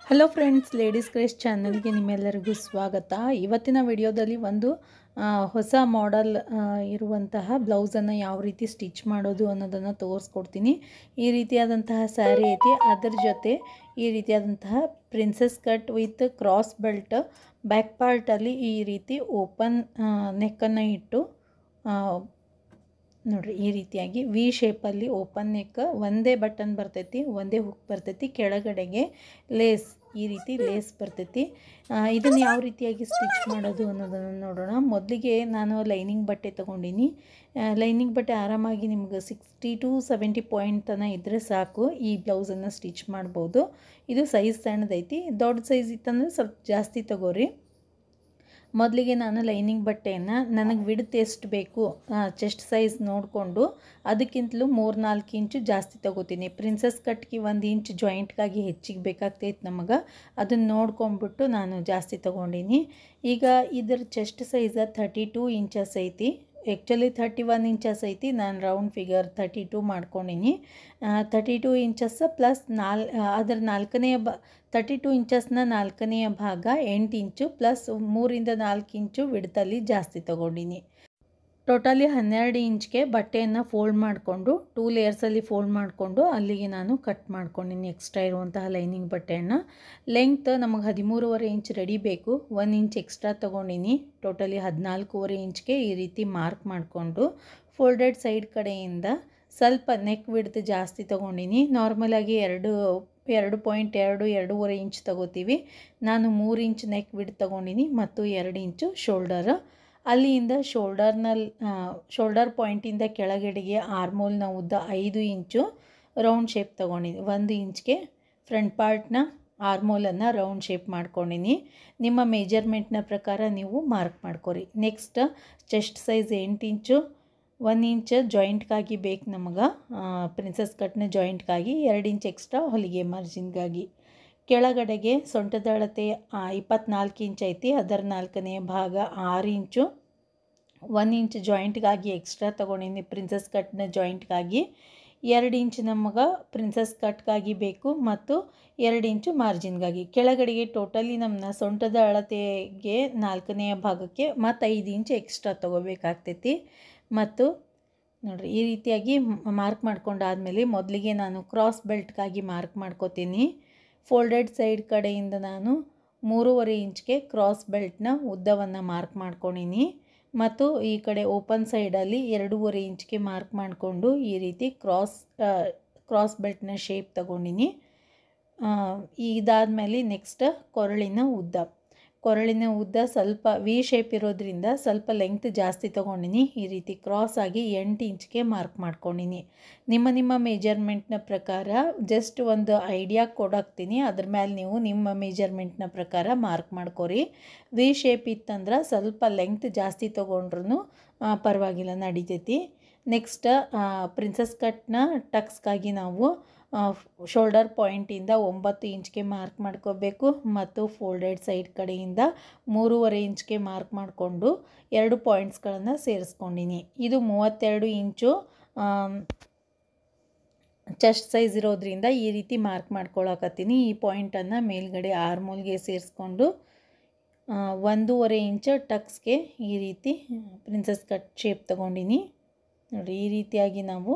Hello friends, ladies craze ಚಾನಲ್ಗೆ ನಿಮ್ಮೆಲ್ಲರಿಗೂ ಸ್ವಾಗತ. ಇವತ್ತಿನ ವಿಡಿಯೋದಲ್ಲಿ ಒಂದು ಹೊಸ ಮಾಡೆಲ್ ಇರುವಂತಹ ಬ್ಲೌಸನ್ನು ಯಾವ ರೀತಿ ಸ್ಟಿಚ್ ಮಾಡೋದು ಅನ್ನೋದನ್ನು ತೋರಿಸ್ಕೊಡ್ತೀನಿ. ಈ ರೀತಿಯಾದಂತಹ ಸ್ಯಾರಿ ಐತಿ, ಅದರ ಜೊತೆ ಈ ರೀತಿಯಾದಂತಹ princess cut with cross belt, back ಪಾರ್ಟಲ್ಲಿ ಈ ರೀತಿ ಓಪನ್ ನೆಕ್ಕನ್ನು ಇಟ್ಟು ನೋಡ್ರಿ ಈ ರೀತಿಯಾಗಿ ವಿ ಶೇಪಲ್ಲಿ ಓಪನ್ ನೆಕ್, ಒಂದೇ ಬಟನ್ ಬರ್ತೈತಿ, ಒಂದೇ ಹುಕ್ ಬರ್ತೈತಿ, ಕೆಳಗಡೆಗೆ ಲೇಸ್ ಈ ರೀತಿ ಲೇಸ್ ಬರ್ತೈತಿ. ಇದನ್ನು ಯಾವ ರೀತಿಯಾಗಿ ಸ್ಟಿಚ್ ಮಾಡೋದು ಅನ್ನೋದನ್ನು ನೋಡೋಣ. ಮೊದಲಿಗೆ ನಾನು ಲೈನಿಂಗ್ ಬಟ್ಟೆ ತೊಗೊಂಡಿನಿ. ಲೈನಿಂಗ್ ಬಟ್ಟೆ ಆರಾಮಾಗಿ ನಿಮ್ಗೆ 60 to 70 ಪಾಯಿಂಟ್ ತನಕ ಇದ್ದರೆ ಸಾಕು, ಈ ಬ್ಲೌಸನ್ನು ಸ್ಟಿಚ್ ಮಾಡ್ಬೋದು. ಇದು ಸೈಜ್ ಸಣ್ಣದೈತಿ, ದೊಡ್ಡ ಸೈಜ್ ಇತ್ತಂದರೆ ಸ್ವಲ್ಪ ಜಾಸ್ತಿ ತಗೋರಿ. ಮೊದಲಿಗೆ ನಾನು ಲೈನಿಂಗ್ ಬಟ್ಟೆಯನ್ನು ನನಗೆ ವಿಡ್ತ್ ಎಷ್ಟು ಬೇಕು ಚೆಸ್ಟ್ ಸೈಜ್ ನೋಡಿಕೊಂಡು ಅದಕ್ಕಿಂತಲೂ 3-4 ಇಂಚು ಜಾಸ್ತಿ ತೊಗೋತೀನಿ. ಪ್ರಿನ್ಸೆಸ್ ಕಟ್ಗೆ 1 ಇಂಚ್ ಜಾಯಿಂಟ್ಗಾಗಿ ಹೆಚ್ಚಿಗೆ ಬೇಕಾಗ್ತೈತೆ ನಮಗೆ, ಅದನ್ನು ನೋಡ್ಕೊಂಬಿಟ್ಟು ನಾನು ಜಾಸ್ತಿ ತೊಗೊಂಡಿನಿ. ಈಗ ಇದರ ಚೆಸ್ಟ್ ಸೈಜ್ 32 ಇಂಚಸ್ ಐತಿ. ಆ್ಯಕ್ಚುಲಿ 31 ಇಂಚಸ್ ಐತಿ, ನಾನು ರೌಂಡ್ ಫಿಗರ್ 32 ಮಾಡ್ಕೊಂಡಿನಿ. 32 ಇಂಚಸ್ ಪ್ಲಸ್ ಅದರ 32 ಇಂಚಸ್ನ 4ನೇ ಭಾಗ 8 ಇಂಚು ಪ್ಲಸ್ 3-4 ಇಂಚು ವಿಡ್ತಲ್ಲಿ ಜಾಸ್ತಿ ತೊಗೊಂಡಿನಿ. ಟೋಟಲಿ 12 ಇಂಚ್ಗೆ ಬಟ್ಟೆಯನ್ನು ಫೋಲ್ಡ್ ಮಾಡಿಕೊಂಡು 2 ಲೇಯರ್ಸಲ್ಲಿ ಫೋಲ್ಡ್ ಮಾಡಿಕೊಂಡು ಅಲ್ಲಿಗೆ ನಾನು ಕಟ್ ಮಾಡ್ಕೊಂಡಿನಿ ಎಕ್ಸ್ಟ್ರಾ ಇರುವಂತಹ ಲೈನಿಂಗ್ ಬಟ್ಟೆಯನ್ನು. ಲೆಂಗ್ತ್ ನಮಗೆ 13.5 ಇಂಚ್ ರೆಡಿ ಬೇಕು, 1 ಇಂಚ್ ಎಕ್ಸ್ಟ್ರಾ ತೊಗೊಂಡಿನಿ. ಟೋಟಲಿ 14.5 ಇಂಚ್ಗೆ ಈ ರೀತಿ ಮಾರ್ಕ್ ಮಾಡಿಕೊಂಡು ಫೋಲ್ಡೆಡ್ ಸೈಡ್ ಕಡೆಯಿಂದ ಸ್ವಲ್ಪ ನೆಕ್ ವಿಡ್ತ್ ಜಾಸ್ತಿ ತೊಗೊಂಡಿನಿ. ನಾರ್ಮಲಾಗಿ 2.2-2.5 ಇಂಚ್ ತೊಗೋತೀವಿ. ನಾನು 3 ಇಂಚ್ ನೆಕ್ ವಿಡ್ತ್ ತೊಗೊಂಡಿನಿ ಮತ್ತು 2 ಇಂಚು ಶೋಲ್ಡರ್. ಅಲ್ಲಿಂದ ಶೋಲ್ಡರ್ ಪಾಯಿಂಟಿಂದ ಕೆಳಗಡೆಗೆ ಆರ್ಮೋಲ್ನ ಉದ್ದ 5 ಇಂಚು ರೌಂಡ್ ಶೇಪ್ ತೊಗೊಂಡಿನಿ. 1 ಇಂಚ್ಗೆ ಫ್ರಂಟ್ ಪಾರ್ಟ್ನ ಆರ್ಮೋಲನ್ನು ರೌಂಡ್ ಶೇಪ್ ಮಾಡ್ಕೊಂಡಿನಿ. ನಿಮ್ಮ ಮೆಜರ್ಮೆಂಟ್ನ ಪ್ರಕಾರ ನೀವು ಮಾರ್ಕ್ ಮಾಡ್ಕೊರಿ. ನೆಕ್ಸ್ಟ್ ಚೆಸ್ಟ್ ಸೈಜ್ 8 ಇಂಚು, 1 ಇಂಚ್ ಜಾಯಿಂಟ್ಗಾಗಿ ಬೇಕು ನಮಗೆ, ಪ್ರಿನ್ಸೆಸ್ ಕಟ್ನ ಜಾಯಿಂಟ್ಗಾಗಿ 2 ಇಂಚ್ ಎಕ್ಸ್ಟ್ರಾ ಹೊಲಿಗೆ ಮಾರ್ಜಿನ್ಗಾಗಿ. ಕೆಳಗಡೆಗೆ ಸೊಂಟದ ಅಳತೆ 24 ಇಂಚ್ ಐತಿ, ಅದರ 4ನೇ ಭಾಗ 6 ಇಂಚು, 1 ಇಂಚ್ ಜಾಯಿಂಟ್ಗಾಗಿ ಎಕ್ಸ್ಟ್ರಾ ತೊಗೊಂಡಿನಿ. ಪ್ರಿನ್ಸೆಸ್ ಕಟ್ನ ಜಾಯಿಂಟ್ಗಾಗಿ 2 ಇಂಚ್ ನಮಗೆ ಪ್ರಿನ್ಸೆಸ್ ಕಟ್ಗಾಗಿ ಬೇಕು ಮತ್ತು 2 ಇಂಚು ಮಾರ್ಜಿನ್ಗಾಗಿ. ಕೆಳಗಡೆಗೆ ಟೋಟಲಿ ನಮ್ಮನ್ನ ಸೊಂಟದ ಅಳತೆಗೆ 4ನೇ ಭಾಗಕ್ಕೆ ಮತ್ತು 5 ಇಂಚ್ ಎಕ್ಸ್ಟ್ರಾ ತೊಗೋಬೇಕಾಗ್ತೈತಿ. ಮತ್ತು ನೋಡಿರಿ ಈ ರೀತಿಯಾಗಿ ಮಾರ್ಕ್ ಮಾಡ್ಕೊಂಡಾದಮೇಲೆ ಮೊದಲಿಗೆ ನಾನು ಕ್ರಾಸ್ ಬೆಲ್ಟ್ಗಾಗಿ ಮಾರ್ಕ್ ಮಾಡ್ಕೋತೀನಿ. ಫೋಲ್ಡೆಡ್ ಸೈಡ್ ಕಡೆಯಿಂದ ನಾನು 3.5 ಇಂಚ್ಗೆ ಕ್ರಾಸ್ ಬೆಲ್ಟ್ನ ಉದ್ದವನ್ನು ಮಾರ್ಕ್ ಮಾಡ್ಕೊಂಡಿನಿ ಮತ್ತು ಈ ಕಡೆ ಓಪನ್ ಸೈಡಲ್ಲಿ 2.5 ಇಂಚ್ಗೆ ಮಾರ್ಕ್ ಮಾಡಿಕೊಂಡು ಈ ರೀತಿ ಕ್ರಾಸ್ ಬೆಲ್ಟ್ನ ಶೇಪ್ ತಗೊಂಡಿನಿ. ಇದಾದಮೇಲೆ ನೆಕ್ಸ್ಟ್ ಕೊರಳಿನ ಉದ್ದ ಸ್ವಲ್ಪ ವಿ ಶೇಪ್ ಇರೋದ್ರಿಂದ ಸ್ವಲ್ಪ ಲೆಂಗ್ತ್ ಜಾಸ್ತಿ ತೊಗೊಂಡಿನಿ. ಈ ರೀತಿ ಕ್ರಾಸ್ ಆಗಿ 8 ಇಂಚ್ಗೆ ಮಾರ್ಕ್ ಮಾಡ್ಕೊಂಡಿನಿ. ನಿಮ್ಮ ಮೆಜರ್ಮೆಂಟ್ನ ಪ್ರಕಾರ ಜಸ್ಟ್ ಒಂದು ಐಡಿಯಾ ಕೊಡಾಕ್ತೀನಿ, ಅದ್ರ ಮೇಲೆ ನೀವು ನಿಮ್ಮ ಮೆಜರ್ಮೆಂಟ್ನ ಪ್ರಕಾರ ಮಾರ್ಕ್ ಮಾಡ್ಕೊರಿ. ವಿ ಶೇಪ್ ಇತ್ತಂದ್ರೆ ಸ್ವಲ್ಪ ಲೆಂಗ್ತ್ ಜಾಸ್ತಿ ತೊಗೊಂಡ್ರೂ ಪರವಾಗಿಲ್ಲ, ನಡಿತೈತಿ. ನೆಕ್ಸ್ಟ್ ಪ್ರಿನ್ಸೆಸ್ ಕಟ್ನ ಟಕ್ಸ್ಗಾಗಿ ನಾವು ಶೋಲ್ಡರ್ ಪಾಯಿಂಟಿಂದ 9 ಇಂಚ್ಗೆ ಮಾರ್ಕ್ ಮಾಡ್ಕೋಬೇಕು ಮತ್ತು ಫೋಲ್ಡೆಡ್ ಸೈಡ್ ಕಡೆಯಿಂದ 3.5 ಇಂಚ್ಗೆ ಮಾರ್ಕ್ ಮಾಡಿಕೊಂಡು 2 ಪಾಯಿಂಟ್ಸ್ಗಳನ್ನು ಸೇರಿಸ್ಕೊಂಡಿನಿ. ಇದು 32 ಇಂಚು ಚೆಸ್ಟ್ ಸೈಜ್ ಇರೋದ್ರಿಂದ ಈ ರೀತಿ ಮಾರ್ಕ್ ಮಾಡ್ಕೊಳಕತ್ತೀನಿ. ಈ ಪಾಯಿಂಟನ್ನು ಮೇಲ್ಗಡೆ ಆರ್ಮೋಲ್ಗೆ ಸೇರಿಸ್ಕೊಂಡು 1.5 ಇಂಚ್ ಟಕ್ಸ್ಗೆ ಈ ರೀತಿ ಪ್ರಿನ್ಸೆಸ್ ಕಟ್ ಶೇಪ್ ತೊಗೊಂಡಿನಿ. ನೋಡಿ ಈ ರೀತಿಯಾಗಿ ನಾವು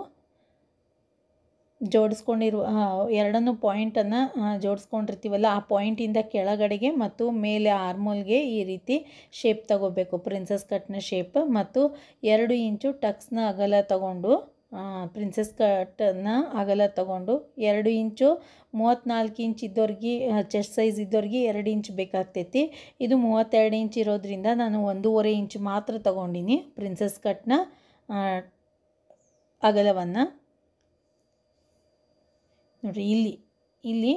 ಎರಡನ್ನೂ ಪಾಯಿಂಟನ್ನು ಜೋಡಿಸ್ಕೊಂಡಿರ್ತೀವಲ್ಲ, ಆ ಪಾಯಿಂಟಿಂದ ಕೆಳಗಡೆಗೆ ಮತ್ತು ಮೇಲೆ ಆರ್ಮೋಲ್ಗೆ ಈ ರೀತಿ ಶೇಪ್ ತಗೋಬೇಕು, ಪ್ರಿನ್ಸೆಸ್ ಕಟ್ನ ಶೇಪ್. ಮತ್ತು 2 ಇಂಚು ಟಕ್ಸ್ನ ಅಗಲ ತಗೊಂಡು ಪ್ರಿನ್ಸೆಸ್ ಕಟ್ಟನ್ನು ಅಗಲ ತಗೊಂಡು 2 ಇಂಚು 34 ಇಂಚ್ ಇದ್ದವ್ರಿಗೆ ಚೆಸ್ಟ್ ಸೈಜ್ ಇದ್ದವ್ರಿಗೆ 2 ಇಂಚ್ ಬೇಕಾಗ್ತೈತಿ. ಇದು 32 ಇಂಚ್ ಇರೋದ್ರಿಂದ ನಾನು 1.5 ಇಂಚ್ ಮಾತ್ರ ತಗೊಂಡಿನಿ ಪ್ರಿನ್ಸೆಸ್ ಕಟ್ನ ಅಗಲವನ್ನು. ನೋಡಿರಿ ಇಲ್ಲಿ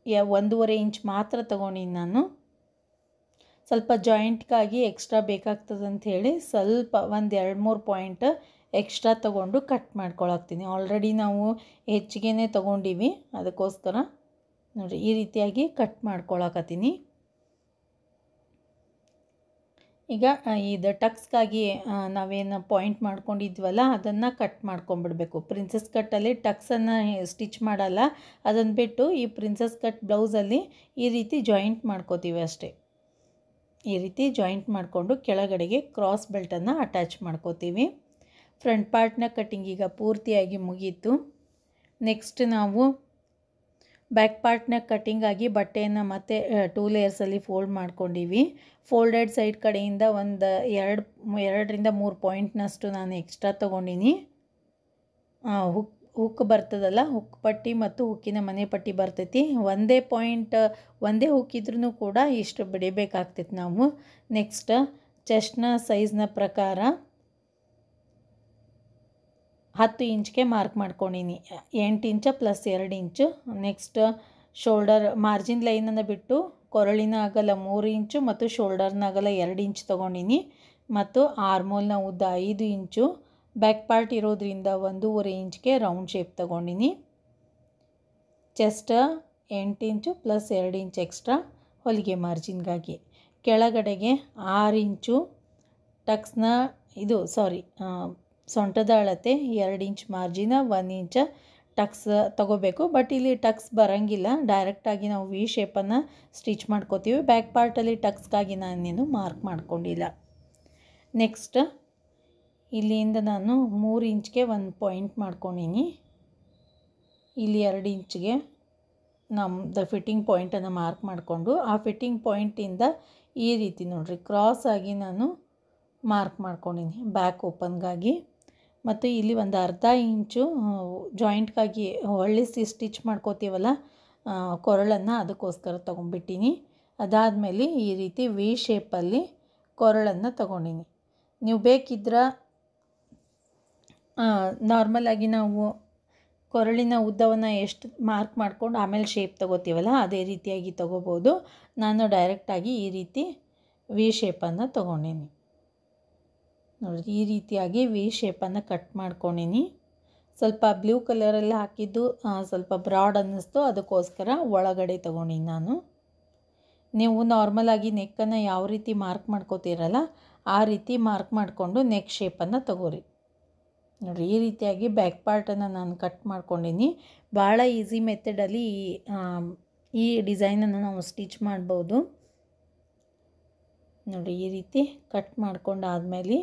1.5 ಇಂಚ್ ಮಾತ್ರ ತೊಗೊಂಡಿನಿ ನಾನು. ಸ್ವಲ್ಪ ಜಾಯಿಂಟ್ಗಾಗಿ ಎಕ್ಸ್ಟ್ರಾ ಬೇಕಾಗ್ತದಂತ ಹೇಳಿ ಸ್ವಲ್ಪ 1-2-3 ಪಾಯಿಂಟ್ ಎಕ್ಸ್ಟ್ರಾ ತೊಗೊಂಡು ಕಟ್ ಮಾಡ್ಕೊಳಕ್ತೀನಿ. ಆಲ್ರೆಡಿ ನಾವು ಹೆಚ್ಚಿಗೆ ತೊಗೊಂಡಿವಿ, ಅದಕ್ಕೋಸ್ಕರ ನೋಡಿರಿ ಈ ರೀತಿಯಾಗಿ ಕಟ್ ಮಾಡ್ಕೊಳಕತ್ತೀನಿ. ಈಗ ಇದು ಟಕ್ಸ್ಗಾಗಿ ನಾವೇನು ಪಾಯಿಂಟ್ ಮಾಡ್ಕೊಂಡಿದ್ವಲ್ಲ ಅದನ್ನು ಕಟ್ ಮಾಡ್ಕೊಂಬಿಡಬೇಕು. ಪ್ರಿನ್ಸಸ್ ಕಟ್ಟಲ್ಲಿ ಟಕ್ಸನ್ನು ಸ್ಟಿಚ್ ಮಾಡಲ್ಲ, ಅದನ್ನು ಬಿಟ್ಟು ಈ ಪ್ರಿನ್ಸಸ್ ಕಟ್ ಬ್ಲೌಸಲ್ಲಿ ಈ ರೀತಿ ಜಾಯಿಂಟ್ ಮಾಡ್ಕೋತೀವಿ ಅಷ್ಟೇ. ಈ ರೀತಿ ಜಾಯಿಂಟ್ ಮಾಡಿಕೊಂಡು ಕೆಳಗಡೆಗೆ ಕ್ರಾಸ್ ಬೆಲ್ಟನ್ನು ಅಟ್ಯಾಚ್ ಮಾಡ್ಕೋತೀವಿ. ಫ್ರಂಟ್ ಪಾರ್ಟ್ನ ಕಟ್ಟಿಂಗ್ ಈಗ ಪೂರ್ತಿಯಾಗಿ ಮುಗೀತು. ನೆಕ್ಸ್ಟ್ ನಾವು ಬ್ಯಾಕ್ ಪಾರ್ಟ್ನ ಕಟ್ಟಿಂಗಾಗಿ ಬಟ್ಟೆಯನ್ನು ಮತ್ತೆ 2 ಲೇಯರ್ಸಲ್ಲಿ ಫೋಲ್ಡ್ ಮಾಡ್ಕೊಂಡಿವಿ. ಫೋಲ್ಡೆಡ್ ಸೈಡ್ ಕಡೆಯಿಂದ ಒಂದು 2ರಿಂದ 3 ಪಾಯಿಂಟ್ನಷ್ಟು ನಾನು ಎಕ್ಸ್ಟ್ರಾ ತೊಗೊಂಡಿನಿ. ಹುಕ್ ಬರ್ತದಲ್ಲ, ಹುಕ್ ಪಟ್ಟಿ ಮತ್ತು ಹುಕ್ಕಿನ ಮನೆ ಪಟ್ಟಿ ಬರ್ತೈತಿ. ಒಂದೇ ಹುಕ್ ಇದ್ರೂ ಕೂಡ ಇಷ್ಟು ಬಿಡಿಬೇಕಾಗ್ತೈತಿ ನಾವು. ನೆಕ್ಸ್ಟ್ ಚೆಸ್ಟ್ನ ಸೈಜ್ನ ಪ್ರಕಾರ 10 ಇಂಚ್ಗೆ ಮಾರ್ಕ್ ಮಾಡ್ಕೊಂಡಿನಿ. 8 ಇಂಚ ಪ್ಲಸ್ 2 ಇಂಚು. ನೆಕ್ಸ್ಟ್ ಶೋಲ್ಡರ್ ಮಾರ್ಜಿನ್ ಲೈನನ್ನು ಬಿಟ್ಟು ಕೊರಳಿನ ಅಗಲ 3 ಇಂಚು ಮತ್ತು ಶೋಲ್ಡರ್ನ ಅಗಲ 2 ಇಂಚ್ ತೊಗೊಂಡಿನಿ. ಮತ್ತು ಆರ್ಮೋಲ್ನ ಉದ್ದ 5 ಇಂಚು. ಬ್ಯಾಕ್ ಪಾರ್ಟ್ ಇರೋದ್ರಿಂದ 1.5 ಇಂಚ್ಗೆ ರೌಂಡ್ ಶೇಪ್ ತೊಗೊಂಡಿನಿ. ಚೆಸ್ಟ್ 8 ಇಂಚು ಪ್ಲಸ್ 2 ಇಂಚ್ ಎಕ್ಸ್ಟ್ರಾ ಹೊಲಿಗೆ ಮಾರ್ಜಿನ್ಗಾಗಿ. ಕೆಳಗಡೆಗೆ 6 ಇಂಚು ಟಕ್ಸ್ನ ಸೊಂಟದ ಅಳತೆ 2 ಇಂಚ್ ಮಾರ್ಜಿನ 1 ಇಂಚ್ ಟಕ್ಸ್ ತೊಗೋಬೇಕು. ಬಟ್ ಇಲ್ಲಿ ಟಕ್ಸ್ ಬರೋಂಗಿಲ್ಲ, ಡೈರೆಕ್ಟಾಗಿ ನಾವು ವಿ ಶೇಪನ್ನು ಸ್ಟಿಚ್ ಮಾಡ್ಕೋತೀವಿ. ಬ್ಯಾಕ್ ಪಾರ್ಟಲ್ಲಿ ಟಕ್ಸ್ಗಾಗಿ ನಾನೇನು ಮಾರ್ಕ್ ಮಾಡ್ಕೊಂಡಿಲ್ಲ. ನೆಕ್ಸ್ಟ್ ಇಲ್ಲಿಂದ ನಾನು 3 ಇಂಚ್ಗೆ ಒಂದು ಪಾಯಿಂಟ್ ಮಾಡ್ಕೊಂಡಿನಿ. ಇಲ್ಲಿ 2 ಇಂಚ್ಗೆ ನಮ್ಮದು ಫಿಟ್ಟಿಂಗ್ ಪಾಯಿಂಟನ್ನು ಮಾರ್ಕ್ ಮಾಡಿಕೊಂಡು ಆ ಫಿಟ್ಟಿಂಗ್ ಪಾಯಿಂಟಿಂದ ಈ ರೀತಿ ನೋಡಿರಿ ಕ್ರಾಸ್ ಆಗಿ ನಾನು ಮಾರ್ಕ್ ಮಾಡ್ಕೊಂಡಿನಿ ಬ್ಯಾಕ್ ಓಪನ್ಗಾಗಿ. ಮತ್ತು ಇಲ್ಲಿ ಒಂದು ಅರ್ಧ ಇಂಚು ಜಾಯಿಂಟ್ಗಾಗಿ ಹೊಳ್ಳಿಸಿ ಸ್ಟಿಚ್ ಮಾಡ್ಕೋತೀವಲ್ಲ ಕೊರಳನ್ನು, ಅದಕ್ಕೋಸ್ಕರ ತೊಗೊಂಡ್ಬಿಟ್ಟಿನಿ. ಅದಾದಮೇಲೆ ಈ ರೀತಿ ವಿ ಶೇಪಲ್ಲಿ ಕೊರಳನ್ನು ತೊಗೊಂಡಿನಿ. ನೀವು ಬೇಕಿದ್ರೆ ನಾರ್ಮಲಾಗಿ ನಾವು ಕೊರಳಿನ ಉದ್ದವನ್ನು ಎಷ್ಟು ಮಾರ್ಕ್ ಮಾಡ್ಕೊಂಡು ಆಮೇಲೆ ಶೇಪ್ ತೊಗೋತೀವಲ್ಲ ಅದೇ ರೀತಿಯಾಗಿ ತೊಗೋಬೋದು. ನಾನು ಡೈರೆಕ್ಟಾಗಿ ಈ ರೀತಿ ವಿ ಶೇಪನ್ನು ತೊಗೊಂಡಿನಿ. ನೋಡಿ, ಈ ರೀತಿಯಾಗಿ ವಿ ಶೇಪನ್ನು ಕಟ್ ಮಾಡ್ಕೊಂಡಿನಿ. ಸ್ವಲ್ಪ ಬ್ಲೂ ಕಲರೆಲ್ಲ ಹಾಕಿದ್ದು ಸ್ವಲ್ಪ ಬ್ರಾಡ್ ಅನ್ನಿಸ್ತು, ಅದಕ್ಕೋಸ್ಕರ ಒಳಗಡೆ ತೊಗೊಂಡಿನಿ ನಾನು. ನೀವು ನಾರ್ಮಲಾಗಿ ನೆಕ್ಕನ್ನು ಯಾವ ರೀತಿ ಮಾರ್ಕ್ ಮಾಡ್ಕೋತೀರಲ್ಲ ಆ ರೀತಿ ಮಾರ್ಕ್ ಮಾಡಿಕೊಂಡು ನೆಕ್ ಶೇಪನ್ನು ತೊಗೋರಿ. ನೋಡಿ, ಈ ರೀತಿಯಾಗಿ ಬ್ಯಾಕ್ ಪಾರ್ಟನ್ನು ನಾನು ಕಟ್ ಮಾಡ್ಕೊಂಡಿನಿ. ಭಾಳ ಈಸಿ ಮೆಥಡಲ್ಲಿ ಈ ಡಿಸೈನನ್ನು ನಾವು ಸ್ಟಿಚ್ ಮಾಡ್ಬೋದು. ನೋಡಿ, ಈ ರೀತಿ ಕಟ್ ಮಾಡ್ಕೊಂಡಾದ್ಮೇಲೆ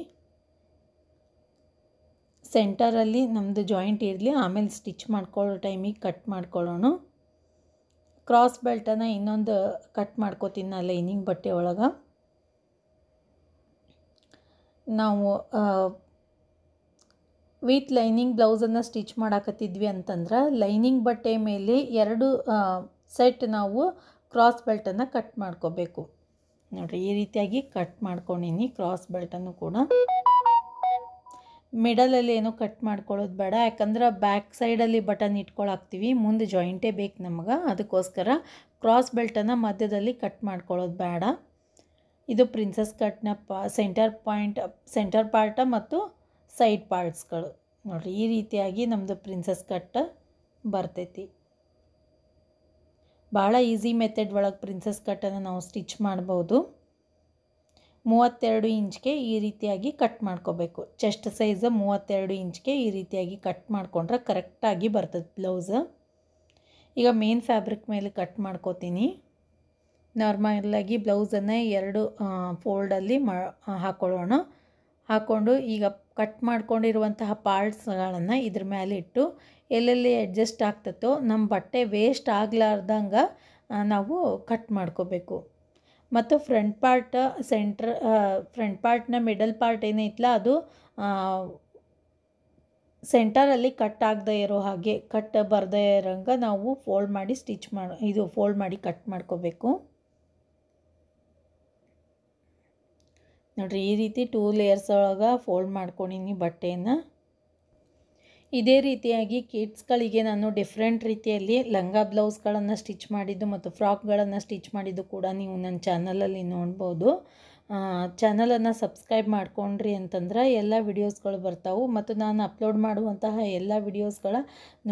ಸೆಂಟರಲ್ಲಿ ನಮ್ಮದು ಜಾಯಿಂಟ್ ಇರಲಿ, ಆಮೇಲೆ ಸ್ಟಿಚ್ ಮಾಡ್ಕೊಳ್ಳೋ ಟೈಮಿಗೆ ಕಟ್ ಮಾಡ್ಕೊಳ್ಳೋಣ. ಕ್ರಾಸ್ ಬೆಲ್ಟನ್ನು ಇನ್ನೊಂದು ಕಟ್ ಮಾಡ್ಕೋತೀನಿ ನಾನು ಲೈನಿಂಗ್ ಬಟ್ಟೆ ಒಳಗೆ. ನಾವು ವಿತ್ ಲೈನಿಂಗ್ ಬ್ಲೌಸನ್ನು ಸ್ಟಿಚ್ ಮಾಡಾಕತ್ತಿದ್ವಿ ಅಂತಂದ್ರೆ ಲೈನಿಂಗ್ ಬಟ್ಟೆ ಮೇಲೆ 2 ಸೆಟ್ ನಾವು ಕ್ರಾಸ್ ಬೆಲ್ಟನ್ನು ಕಟ್ ಮಾಡ್ಕೋಬೇಕು. ನೋಡಿರಿ, ಈ ರೀತಿಯಾಗಿ ಕಟ್ ಮಾಡ್ಕೊಂಡಿನಿ ಕ್ರಾಸ್ ಬೆಲ್ಟನ್ನು ಕೂಡ. ಮಿಡಲಲ್ಲಿ ಏನೋ ಕಟ್ ಮಾಡ್ಕೊಳ್ಳೋದು ಬೇಡ, ಯಾಕಂದ್ರೆ ಬ್ಯಾಕ್ ಸೈಡಲ್ಲಿ ಬಟನ್ ಇಟ್ಕೊಳಾಕ್ತೀವಿ, ಮುಂದೆ ಜಾಯಿಂಟೇ ಬೇಕು ನಮಗೆ. ಅದಕ್ಕೋಸ್ಕರ ಕ್ರಾಸ್ ಬೆಲ್ಟನ್ನು ಮಧ್ಯದಲ್ಲಿ ಕಟ್ ಮಾಡ್ಕೊಳ್ಳೋದು ಬೇಡ. ಇದು ಪ್ರಿನ್ಸಸ್ ಕಟ್ನ ಸೆಂಟರ್ ಪಾರ್ಟ ಮತ್ತು ಸೈಡ್ ಪಾರ್ಟ್ಸ್ಗಳು. ನೋಡಿರಿ, ಈ ರೀತಿಯಾಗಿ ನಮ್ಮದು ಪ್ರಿನ್ಸಸ್ ಕಟ್ ಬರ್ತೈತಿ. ಭಾಳ ಈಸಿ ಮೆಥಡ್ ಒಳಗೆ ಪ್ರಿನ್ಸಸ್ ಕಟ್ಟನ್ನು ನಾವು ಸ್ಟಿಚ್ ಮಾಡ್ಬೋದು. 32 ಇಂಚ್ಗೆ ಈ ರೀತಿಯಾಗಿ ಕಟ್ ಮಾಡ್ಕೋಬೇಕು. ಚೆಸ್ಟ್ ಸೈಜ್ 32 ಇಂಚ್ಗೆ ಈ ರೀತಿಯಾಗಿ ಕಟ್ ಮಾಡಿಕೊಂಡ್ರೆ ಕರೆಕ್ಟಾಗಿ ಬರ್ತದೆ ಬ್ಲೌಸ್. ಈಗ ಮೇನ್ ಫ್ಯಾಬ್ರಿಕ್ ಮೇಲೆ ಕಟ್ ಮಾಡ್ಕೋತೀನಿ. ನಾರ್ಮಲಾಗಿ ಬ್ಲೌಸನ್ನು 2 ಫೋಲ್ಡಲ್ಲಿ ಹಾಕ್ಕೊಳ್ಳೋಣ. ಹಾಕ್ಕೊಂಡು ಈಗ ಕಟ್ ಮಾಡ್ಕೊಂಡಿರುವಂತಹ ಪಾರ್ಟ್ಸ್ಗಳನ್ನು ಇದ್ರ ಮೇಲೆ ಇಟ್ಟು ಎಲ್ಲೆಲ್ಲಿ ಅಡ್ಜಸ್ಟ್ ಆಗ್ತತೋ ನಮ್ಮ ಬಟ್ಟೆ ವೇಸ್ಟ್ ಆಗಲಾರ್ದಂಗೆ ನಾವು ಕಟ್ ಮಾಡ್ಕೋಬೇಕು. ಮತ್ತು ಫ್ರಂಟ್ ಪಾರ್ಟ್ನ ಮಿಡಲ್ ಪಾರ್ಟ್ ಏನೈತಲ್ಲ ಅದು ಸೆಂಟರಲ್ಲಿ ಕಟ್ ಆಗದೇ ಇರೋ ಹಾಗೆ, ಕಟ್ ಬರದೇ ಇರೋಂಗೆ ನಾವು ಫೋಲ್ಡ್ ಮಾಡಿ ಕಟ್ ಮಾಡ್ಕೋಬೇಕು. ನೋಡಿರಿ, ಈ ರೀತಿ 2 ಲೇಯರ್ಸ್ ಒಳಗೆ ಫೋಲ್ಡ್ ಮಾಡ್ಕೊಂಡಿನಿ ಬಟ್ಟೆಯನ್ನು. ಇದೇ ರೀತಿಯಾಗಿ ಕಿಡ್ಸ್ಗಳಿಗೆ ನಾನು ಡಿಫ್ರೆಂಟ್ ರೀತಿಯಲ್ಲಿ ಲಂಗ ಬ್ಲೌಸ್ಗಳನ್ನು ಸ್ಟಿಚ್ ಮಾಡಿದ್ದು ಮತ್ತು ಫ್ರಾಕ್ಗಳನ್ನು ಸ್ಟಿಚ್ ಮಾಡಿದ್ದು ಕೂಡ ನೀವು ನನ್ನ ಚಾನಲಲ್ಲಿ ನೋಡ್ಬೋದು. ಚಾನಲನ್ನು ಸಬ್ಸ್ಕ್ರೈಬ್ ಮಾಡ್ಕೊಂಡ್ರಿ ಅಂತಂದ್ರೆ ಎಲ್ಲ ವಿಡಿಯೋಸ್ಗಳು ಬರ್ತಾವೆ ಮತ್ತು ನಾನು ಅಪ್ಲೋಡ್ ಮಾಡುವಂತಹ ಎಲ್ಲ ವಿಡಿಯೋಸ್ಗಳ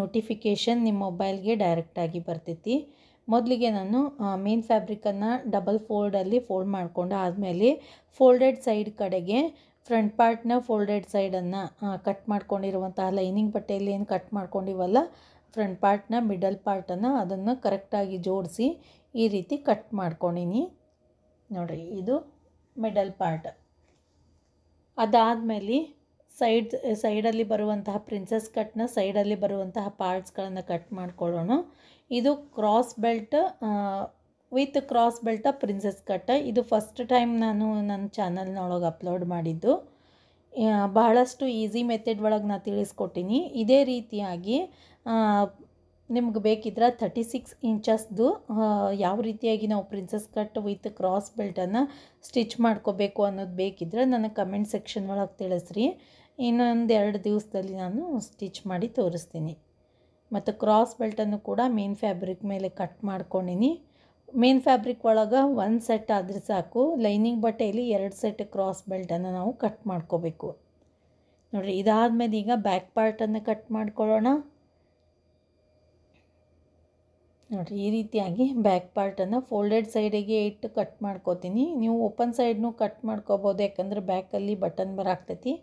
ನೋಟಿಫಿಕೇಷನ್ ನಿಮ್ಮ ಮೊಬೈಲ್ಗೆ ಡೈರೆಕ್ಟಾಗಿ ಬರ್ತೈತಿ. ಮೊದಲಿಗೆ ನಾನು ಮೇನ್ ಫ್ಯಾಬ್ರಿಕನ್ನು ಡಬಲ್ ಫೋಲ್ಡಲ್ಲಿ ಫೋಲ್ಡ್ ಮಾಡಿಕೊಂಡು ಆದಮೇಲೆ ಫೋಲ್ಡೆಡ್ ಸೈಡ್ ಕಡೆಗೆ ಫ್ರಂಟ್ ಪಾರ್ಟ್ನ ಫೋಲ್ಡೆಡ್ ಸೈಡನ್ನು ಕಟ್ ಮಾಡ್ಕೊಂಡಿರುವಂತಹ ಲೈನಿಂಗ್ ಬಟ್ಟೆಯಲ್ಲಿ ಏನು ಕಟ್ ಮಾಡ್ಕೊಂಡಿವಲ್ಲ ಫ್ರಂಟ್ ಪಾರ್ಟ್ನ ಮಿಡಲ್ ಪಾರ್ಟನ್ನು ಅದನ್ನು ಕರೆಕ್ಟಾಗಿ ಜೋಡಿಸಿ ಈ ರೀತಿ ಕಟ್ ಮಾಡ್ಕೊಂಡಿನಿ ನೋಡಿರಿ. ಇದು ಮಿಡಲ್ ಪಾರ್ಟ್. ಅದಾದಮೇಲೆ ಸೈಡಲ್ಲಿ ಬರುವಂತಹ ಪ್ರಿನ್ಸಸ್ ಕಟ್ನ ಸೈಡಲ್ಲಿ ಬರುವಂತಹ ಪಾರ್ಟ್ಸ್ಗಳನ್ನು ಕಟ್ ಮಾಡ್ಕೊಳ್ಳೋಣ. ಇದು cross belt with cross belt princess cut. ಇದು ಫಸ್ಟ್ ಟೈಮ್ ನಾನು ನನ್ನ ಚಾನಲ್ನೊಳಗೆ ಅಪ್ಲೋಡ್ ಮಾಡಿದ್ದು. ಬಹಳಷ್ಟು ಈಸಿ ಮೆಥಡ್ ಒಳಗೆ ನಾನು ತಿಳಿಸ್ಕೊಟ್ಟಿನಿ. ಇದೇ ರೀತಿಯಾಗಿ ನಿಮ್ಗೆ ಬೇಕಿದ್ರೆ 36 ಇಂಚಸ್ದು ಯಾವ ರೀತಿಯಾಗಿ ನಾವು ಪ್ರಿನ್ಸಸ್ ಕಟ್ ವಿತ್ ಕ್ರಾಸ್ ಬೆಲ್ಟನ್ನು ಸ್ಟಿಚ್ ಮಾಡ್ಕೋಬೇಕು ಅನ್ನೋದು ಬೇಕಿದ್ರೆ ನನಗೆ ಕಮೆಂಟ್ ಸೆಕ್ಷನ್ ಒಳಗೆ ತಿಳಿಸ್ರಿ. ಇನ್ನೊಂದು 2 ದಿವಸದಲ್ಲಿ ನಾನು ಸ್ಟಿಚ್ ಮಾಡಿ ತೋರಿಸ್ತೀನಿ. ಮತ್ತು ಕ್ರಾಸ್ ಬೆಲ್ಟನ್ನು ಕೂಡ ಮೇನ್ ಫ್ಯಾಬ್ರಿಕ್ ಮೇಲೆ ಕಟ್ ಮಾಡ್ಕೊಂಡಿನಿ. ಮೇನ್ ಫ್ಯಾಬ್ರಿಕ್ ಒಳಗೆ 1 ಸೆಟ್ ಆದರೆ ಸಾಕು. ಲೈನಿಂಗ್ ಬಟ್ಟೆಯಲ್ಲಿ 2 ಸೆಟ್ ಕ್ರಾಸ್ ಬೆಲ್ಟನ್ನು ನಾವು ಕಟ್ ಮಾಡ್ಕೋಬೇಕು ನೋಡಿರಿ. ಇದಾದಮೇಲೆ ಈಗ ಬ್ಯಾಕ್ ಪಾರ್ಟನ್ನು ಕಟ್ ಮಾಡ್ಕೊಳ್ಳೋಣ ನೋಡಿರಿ. ಈ ರೀತಿಯಾಗಿ ಬ್ಯಾಕ್ ಪಾರ್ಟನ್ನು ಫೋಲ್ಡೆಡ್ ಸೈಡಿಗೆ ಇಟ್ಟು ಕಟ್ ಮಾಡ್ಕೋತೀನಿ. ನೀವು ಓಪನ್ ಸೈಡ್ನೂ ಕಟ್ ಮಾಡ್ಕೋಬೋದು, ಯಾಕಂದರೆ ಬ್ಯಾಕಲ್ಲಿ ಬಟನ್ ಬರಾಕ್ತೈತಿ.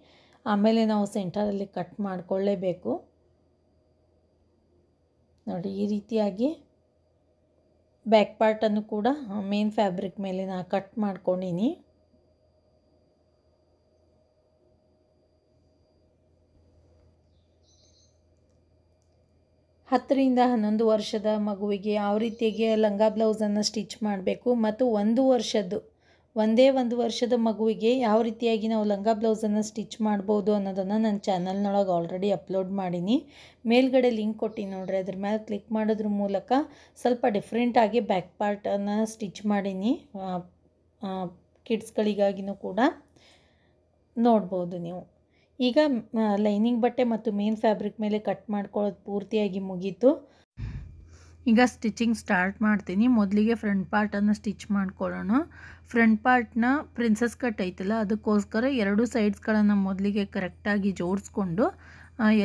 ಆಮೇಲೆ ನಾವು ಸೆಂಟರಲ್ಲಿ ಕಟ್ ಮಾಡ್ಕೊಳ್ಳೇಬೇಕು ನೋಡಿ. ಈ ರೀತಿಯಾಗಿ ಬ್ಯಾಕ್ ಪಾರ್ಟನ್ನು ಕೂಡ ಮೇನ್ ಫ್ಯಾಬ್ರಿಕ್ ಮೇಲೆ ನಾನು ಕಟ್ ಮಾಡ್ಕೊಂಡಿನಿ. ಹತ್ತರಿಂದ 11 ವರ್ಷದ ಮಗುವಿಗೆ ಯಾವ ರೀತಿಯಾಗಿ ಲಂಗ ಬ್ಲೌಸನ್ನು ಸ್ಟಿಚ್ ಮಾಡಬೇಕು ಮತ್ತು ಒಂದೇ ಒಂದು ವರ್ಷದ ಮಗುವಿಗೆ ಯಾವ ರೀತಿಯಾಗಿ ನಾವು ಲಂಗ ಬ್ಲೌಸನ್ನು ಸ್ಟಿಚ್ ಮಾಡ್ಬೋದು ಅನ್ನೋದನ್ನು ನನ್ನ ಚಾನಲ್ನೊಳಗೆ ಆಲ್ರೆಡಿ ಅಪ್ಲೋಡ್ ಮಾಡೀನಿ. ಮೇಲ್ಗಡೆ ಲಿಂಕ್ ಕೊಟ್ಟಿನಿ ನೋಡ್ರಿ, ಅದ್ರ ಮೇಲೆ ಕ್ಲಿಕ್ ಮಾಡೋದ್ರ ಮೂಲಕ ಸ್ವಲ್ಪ ಡಿಫ್ರೆಂಟಾಗಿ ಬ್ಯಾಕ್ ಪಾರ್ಟನ್ನು ಸ್ಟಿಚ್ ಮಾಡೀನಿ. ಕಿಡ್ಸ್ಗಳಿಗಾಗಿನೂ ಕೂಡ ನೋಡ್ಬೋದು ನೀವು. ಈಗ ಲೈನಿಂಗ್ ಬಟ್ಟೆ ಮತ್ತು ಮೇನ್ ಫ್ಯಾಬ್ರಿಕ್ ಮೇಲೆ ಕಟ್ ಮಾಡ್ಕೊಳ್ಳೋದು ಪೂರ್ತಿಯಾಗಿ ಮುಗೀತು. ಈಗ ಸ್ಟಿಚಿಂಗ್ ಸ್ಟಾರ್ಟ್ ಮಾಡ್ತೀನಿ. ಮೊದಲಿಗೆ ಫ್ರಂಟ್ ಪಾರ್ಟನ್ನು ಸ್ಟಿಚ್ ಮಾಡ್ಕೊಳ್ಳೋಣ. ಫ್ರಂಟ್ ಪಾರ್ಟ್ನ ಪ್ರಿನ್ಸಸ್ ಕಟ್ ಐತಲ್ಲ, ಅದಕ್ಕೋಸ್ಕರ 2 ಸೈಡ್ಸ್ಗಳನ್ನು ಮೊದಲಿಗೆ ಕರೆಕ್ಟಾಗಿ ಜೋಡಿಸ್ಕೊಂಡು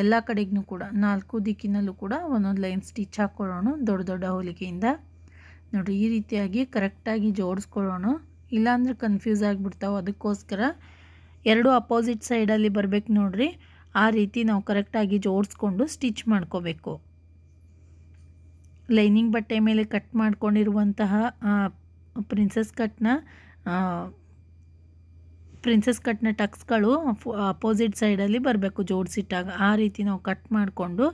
ಎಲ್ಲ ಕಡೆಗೂ ಕೂಡ 4 ದಿಕ್ಕಿನಲ್ಲೂ ಕೂಡ ಒಂದೊಂದು ಲೈನ್ ಸ್ಟಿಚ್ ಹಾಕ್ಕೊಳ್ಳೋಣ ದೊಡ್ಡ ದೊಡ್ಡ ಹೊಲಿಗೆಯಿಂದ ನೋಡಿರಿ. ಈ ರೀತಿಯಾಗಿ ಕರೆಕ್ಟಾಗಿ ಜೋಡಿಸ್ಕೊಳ್ಳೋಣ, ಇಲ್ಲಾಂದರೆ ಕನ್ಫ್ಯೂಸ್ ಆಗಿಬಿಡ್ತಾವೆ. ಅದಕ್ಕೋಸ್ಕರ 2 ಅಪೋಸಿಟ್ ಸೈಡಲ್ಲಿ ಬರಬೇಕು ನೋಡಿರಿ. ಆ ರೀತಿ ನಾವು ಕರೆಕ್ಟಾಗಿ ಜೋಡಿಸ್ಕೊಂಡು ಸ್ಟಿಚ್ ಮಾಡ್ಕೋಬೇಕು. ಲೈನಿಂಗ್ ಬಟ್ಟೆ ಮೇಲೆ ಕಟ್ ಮಾಡ್ಕೊಂಡಿರುವಂತಹ ಪ್ರಿನ್ಸಸ್ ಕಟ್ನ ಟಕ್ಸ್ಗಳು ಅಪೋಸಿಟ್ ಸೈಡಲ್ಲಿ ಬರಬೇಕು ಜೋಡಿಸಿಟ್ಟಾಗ. ಆ ರೀತಿ ನಾವು ಕಟ್ ಮಾಡಿಕೊಂಡು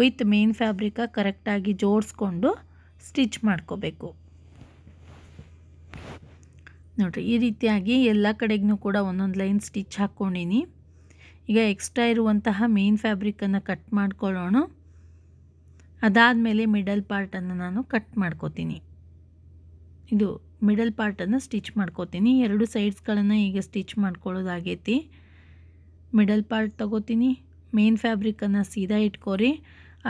ವಿತ್ ಮೇನ್ ಫ್ಯಾಬ್ರಿಕ ಕರೆಕ್ಟಾಗಿ ಜೋಡಿಸ್ಕೊಂಡು ಸ್ಟಿಚ್ ಮಾಡ್ಕೋಬೇಕು ನೋಡಿರಿ. ಈ ರೀತಿಯಾಗಿ ಎಲ್ಲ ಕಡೆಗೂ ಕೂಡ ಒಂದೊಂದು ಲೈನ್ ಸ್ಟಿಚ್ ಹಾಕ್ಕೊಂಡಿನಿ. ಈಗ ಎಕ್ಸ್ಟ್ರಾ ಇರುವಂತಹ ಮೇನ್ ಫ್ಯಾಬ್ರಿಕನ್ನು ಕಟ್ ಮಾಡ್ಕೊಳ್ಳೋಣ. ಅದಾದಮೇಲೆ ಮಿಡಲ್ ಪಾರ್ಟನ್ನು ನಾನು ಕಟ್ ಮಾಡ್ಕೋತೀನಿ. ಇದು ಮಿಡಲ್ ಪಾರ್ಟನ್ನು ಸ್ಟಿಚ್ ಮಾಡ್ಕೋತೀನಿ. 2 ಸೈಡ್ಸ್ಗಳನ್ನು ಈಗ ಸ್ಟಿಚ್ ಮಾಡ್ಕೊಳ್ಳೋದಾಗೈತಿ. ಮಿಡಲ್ ಪಾರ್ಟ್ ತಗೋತೀನಿ. ಮೇನ್ ಫ್ಯಾಬ್ರಿಕನ್ನು ಸೀದಾ ಇಟ್ಕೋರಿ.